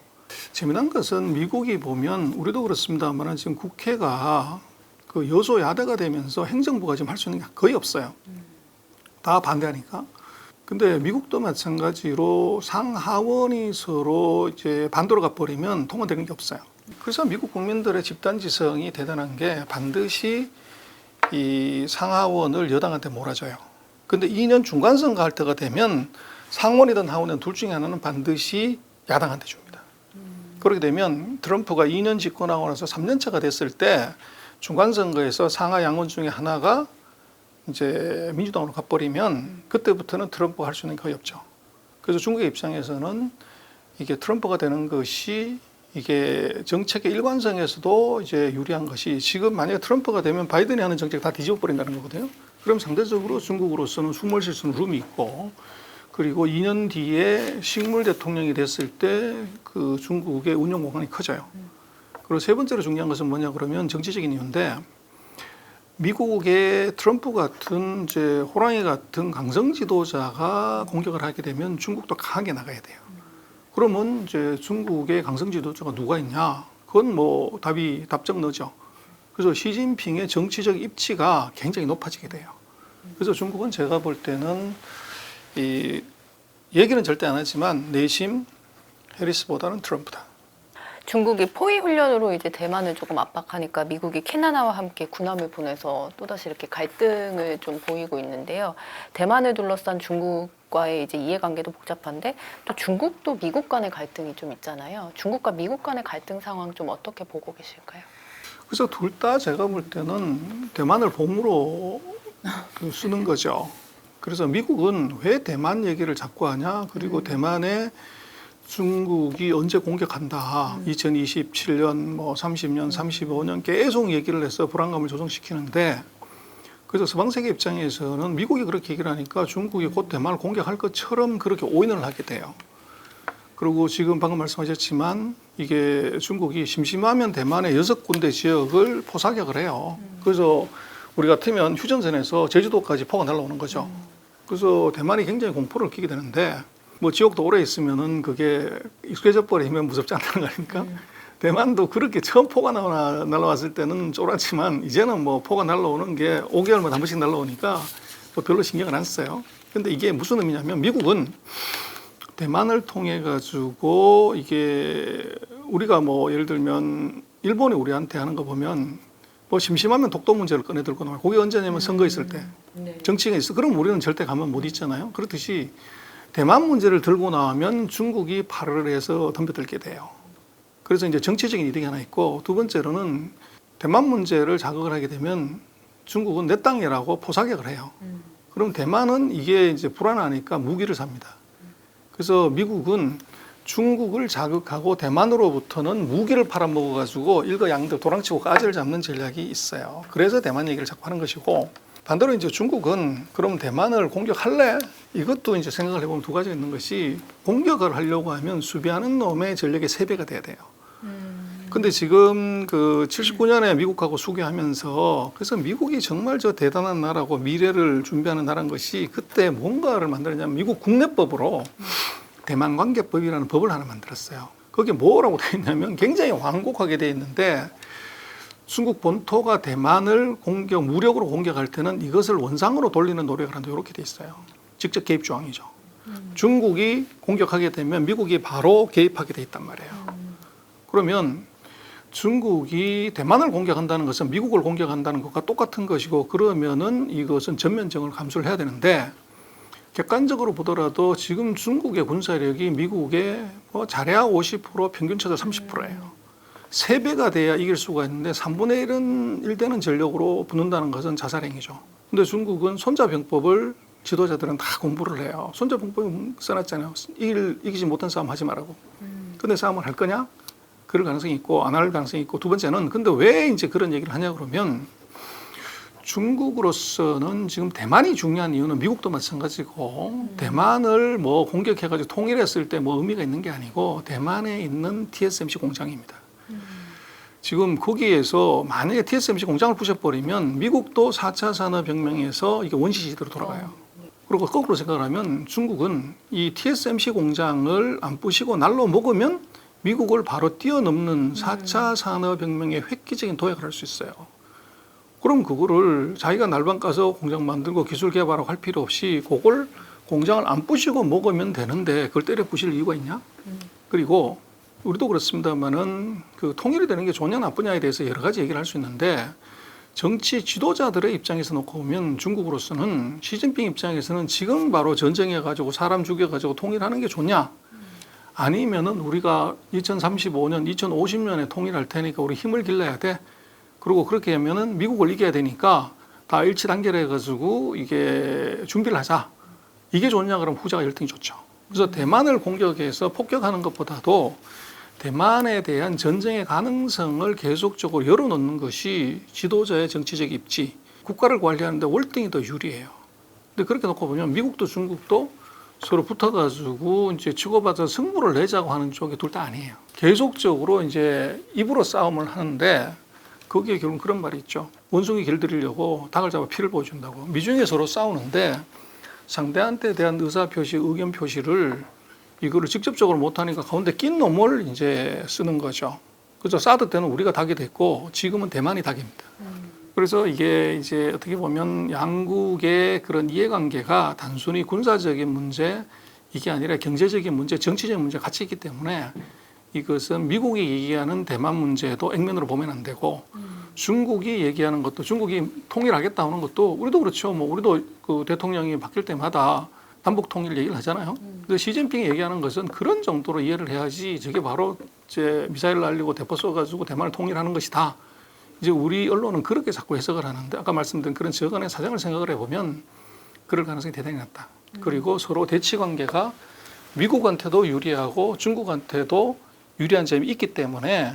재미난 것은 미국이 보면 우리도 그렇습니다만 지금 국회가 그 여소야대가 되면서 행정부가 지금 할 수 있는 게 거의 없어요. 다 반대하니까. 근데 미국도 마찬가지로 상하원이 서로 이제 반대로 가버리면 통과되는 게 없어요. 그래서 미국 국민들의 집단지성이 대단한 게 반드시 이 상하원을 여당한테 몰아줘요. 근데 2년 중간선거 할 때가 되면 상원이든 하원이든 둘 중에 하나는 반드시 야당한테 줍니다. 그렇게 되면 트럼프가 2년 집권하고 나서 3년차가 됐을 때 중간선거에서 상하 양원 중에 하나가 이제 민주당으로 가버리면 그때부터는 트럼프가 할 수 있는 게 거의 없죠. 그래서 중국의 입장에서는 이게 트럼프가 되는 것이 이게 정책의 일관성에서도 이제 유리한 것이 지금 만약에 트럼프가 되면 바이든이 하는 정책 다 뒤집어 버린다는 거거든요. 그럼 상대적으로 중국으로서는 숨을 쉴 수 있는 룸이 있고 그리고 2년 뒤에 식물 대통령이 됐을 때 그 중국의 운영 공간이 커져요. 그리고 세 번째로 중요한 것은 뭐냐 그러면 정치적인 이유인데 미국의 트럼프 같은 이제 호랑이 같은 강성 지도자가 공격을 하게 되면 중국도 강하게 나가야 돼요. 그러면 이제 중국의 강성 지도자가 누가 있냐? 그건 뭐 답정 너죠. 그래서 시진핑의 정치적 입지가 굉장히 높아지게 돼요. 그래서 중국은 제가 볼 때는 이 얘기는 절대 안 하지만 내심 해리스보다는 트럼프다. 중국이 포위 훈련으로 이제 대만을 조금 압박하니까 미국이 캐나다와 함께 군함을 보내서 또다시 이렇게 갈등을 좀 보이고 있는데요. 대만을 둘러싼 중국과의 이제 이해관계도 복잡한데 또 중국도 미국 간의 갈등이 좀 있잖아요. 중국과 미국 간의 갈등 상황 좀 어떻게 보고 계실까요? 그래서 둘 다 제가 볼 때는 대만을 봉으로 쓰는 거죠. 그래서 미국은 왜 대만 얘기를 자꾸 하냐? 그리고 대만에 중국이 언제 공격한다. 2027년, 뭐 30년, 35년 계속 얘기를 해서 불안감을 조성시키는데 그래서 서방 세계 입장에서는 미국이 그렇게 얘기를 하니까 중국이 곧 대만을 공격할 것처럼 그렇게 오인을 하게 돼요. 그리고 지금 방금 말씀하셨지만 이게 중국이 심심하면 대만의 6군데 지역을 포사격을 해요. 그래서 우리 같으면 휴전선에서 제주도까지 포가 날아오는 거죠. 그래서 대만이 굉장히 공포를 끼게 되는데 뭐 지역도 오래 있으면은 그게 익숙해져 버리면 무섭지 않다는 거 아닙니까? 대만도 그렇게 처음 포가 날아왔을 때는 쫄았지만 이제는 뭐 포가 날아오는 게 5개월마다 한 번씩 날아오니까 뭐 별로 신경을 안 써요. 근데 이게 무슨 의미냐면 미국은 대만을 통해 가지고 이게 우리가 뭐 예를 들면 일본이 우리한테 하는 거 보면 뭐 심심하면 독도 문제를 꺼내 들고 나와요. 그게 언제냐면 선거 있을 때 정치가 있어. 그럼 우리는 절대 가만 못 있잖아요. 그렇듯이 대만 문제를 들고 나오면 중국이 발을 해서 덤벼들게 돼요. 그래서 이제 정치적인 이득이 하나 있고 두 번째로는 대만 문제를 자극을 하게 되면 중국은 내 땅이라고 포사격을 해요. 그럼 대만은 이게 이제 불안하니까 무기를 삽니다. 그래서 미국은 중국을 자극하고 대만으로부터는 무기를 팔아먹어가지고 일거양득 도랑치고 가지를 잡는 전략이 있어요. 그래서 대만 얘기를 자꾸 하는 것이고 반대로 이제 중국은 그럼 대만을 공격할래? 이것도 이제 생각을 해보면 두 가지가 있는 것이 공격을 하려고 하면 수비하는 놈의 전력의 3배가 돼야 돼요. 근데 지금 그 79년에 미국하고 수교하면서 그래서 미국이 정말 저 대단한 나라고 미래를 준비하는 나라인 것이 그때 뭔가를 만들었냐면 미국 국내법으로 대만관계법이라는 법을 하나 만들었어요. 거기에 뭐라고 되어 있냐면 굉장히 완곡하게 되어 있는데 중국 본토가 대만을 무력으로 공격할 때는 이것을 원상으로 돌리는 노력을 한다 이렇게 돼 있어요. 직접 개입 조항이죠. 중국이 공격하게 되면 미국이 바로 개입하게 돼 있단 말이에요. 그러면 중국이 대만을 공격한다는 것은 미국을 공격한다는 것과 똑같은 것이고 그러면은 이것은 전면전을 감수를 해야 되는데 객관적으로 보더라도 지금 중국의 군사력이 미국의 뭐 잘해야 50% 평균 최소 30%예요. 3배가 돼야 이길 수가 있는데 3분의 1은 1되는 전력으로 붙는다는 것은 자살행위죠. 근데 중국은 손자병법을 지도자들은 다 공부를 해요. 손자병법이 써놨잖아요. 이기지 못한 싸움 하지 말라고. 근데 싸움을 할 거냐? 그럴 가능성이 있고 안 할 가능성이 있고, 두 번째는 근데 왜 이제 그런 얘기를 하냐 그러면, 중국으로서는 지금 대만이 중요한 이유는 미국도 마찬가지고, 대만을 뭐 공격해가지고 통일했을 때 뭐 의미가 있는 게 아니고, 대만에 있는 TSMC 공장입니다. 지금 거기에서 만약에 TSMC 공장을 부셔버리면 미국도 4차 산업혁명에서 이게 원시시대로 돌아가요. 그리고 거꾸로 생각을 하면 중국은 이 TSMC 공장을 안 부시고 날로 먹으면 미국을 바로 뛰어넘는 4차 산업혁명의 획기적인 도약을 할 수 있어요. 그럼 그거를 자기가 날방 가서 공장 만들고 기술 개발하고 할 필요 없이 그걸 공장을 안 부시고 먹으면 되는데 그걸 때려 부실 이유가 있냐? 그리고 우리도 그렇습니다만은 그 통일이 되는 게 좋냐 나쁘냐에 대해서 여러 가지 얘기를 할 수 있는데, 정치 지도자들의 입장에서 놓고 보면 중국으로서는 시진핑 입장에서는 지금 바로 전쟁해가지고 사람 죽여가지고 통일하는 게 좋냐? 아니면은 우리가 2035년, 2050년에 통일할 테니까 우리 힘을 길러야 돼. 그리고 그렇게 하면은 미국을 이겨야 되니까 다 일치 단결해가지고 이게 준비를 하자. 이게 좋냐? 그러면 후자가 열등이 좋죠. 그래서 대만을 공격해서 폭격하는 것보다도 대만에 대한 전쟁의 가능성을 계속적으로 열어놓는 것이 지도자의 정치적 입지, 국가를 관리하는데 월등히 더 유리해요. 근데 그렇게 놓고 보면 미국도 중국도 서로 붙어가지고 이제 치고받아 승부를 내자고 하는 쪽이 둘 다 아니에요. 계속적으로 이제 입으로 싸움을 하는데, 거기에 결국 그런 말이 있죠. 원숭이 길들이려고 닭을 잡아 피를 보여준다고. 미중에 서로 싸우는데 상대한테 대한 의사표시, 의견 표시를 이거를 직접적으로 못하니까 가운데 낀 놈을 이제 쓰는 거죠. 그래서 사드 때는 우리가 닭이 됐고 지금은 대만이 닭입니다. 그래서 이게 이제 어떻게 보면 양국의 그런 이해관계가 단순히 군사적인 문제, 이게 아니라 경제적인 문제, 정치적인 문제 같이 있기 때문에 이것은 미국이 얘기하는 대만 문제도 액면으로 보면 안 되고, 중국이 얘기하는 것도, 중국이 통일하겠다 하는 것도 우리도 그렇죠. 뭐 우리도 그 대통령이 바뀔 때마다 남북 통일 얘기를 하잖아요. 근데 시진핑이 얘기하는 것은 그런 정도로 이해를 해야지, 저게 바로 이제 미사일 날리고 대포 쏘가지고 대만을 통일하는 것이다. 이제 우리 언론은 그렇게 자꾸 해석을 하는데, 아까 말씀드린 그런 저간의 사정을 생각을 해보면 그럴 가능성이 대단히 낮다. 그리고 서로 대치 관계가 미국한테도 유리하고 중국한테도 유리한 점이 있기 때문에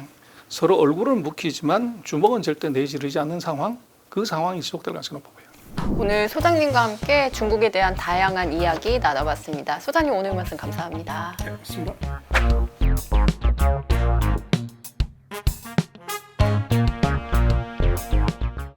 서로 얼굴은 묵히지만 주먹은 절대 내지르지 않는 상황, 그 상황이 지속될 가능성이 높아 보여요. 오늘 소장님과 함께 중국에 대한 다양한 이야기 나눠봤습니다. 소장님 오늘 말씀 감사합니다. 네, 맞습니다.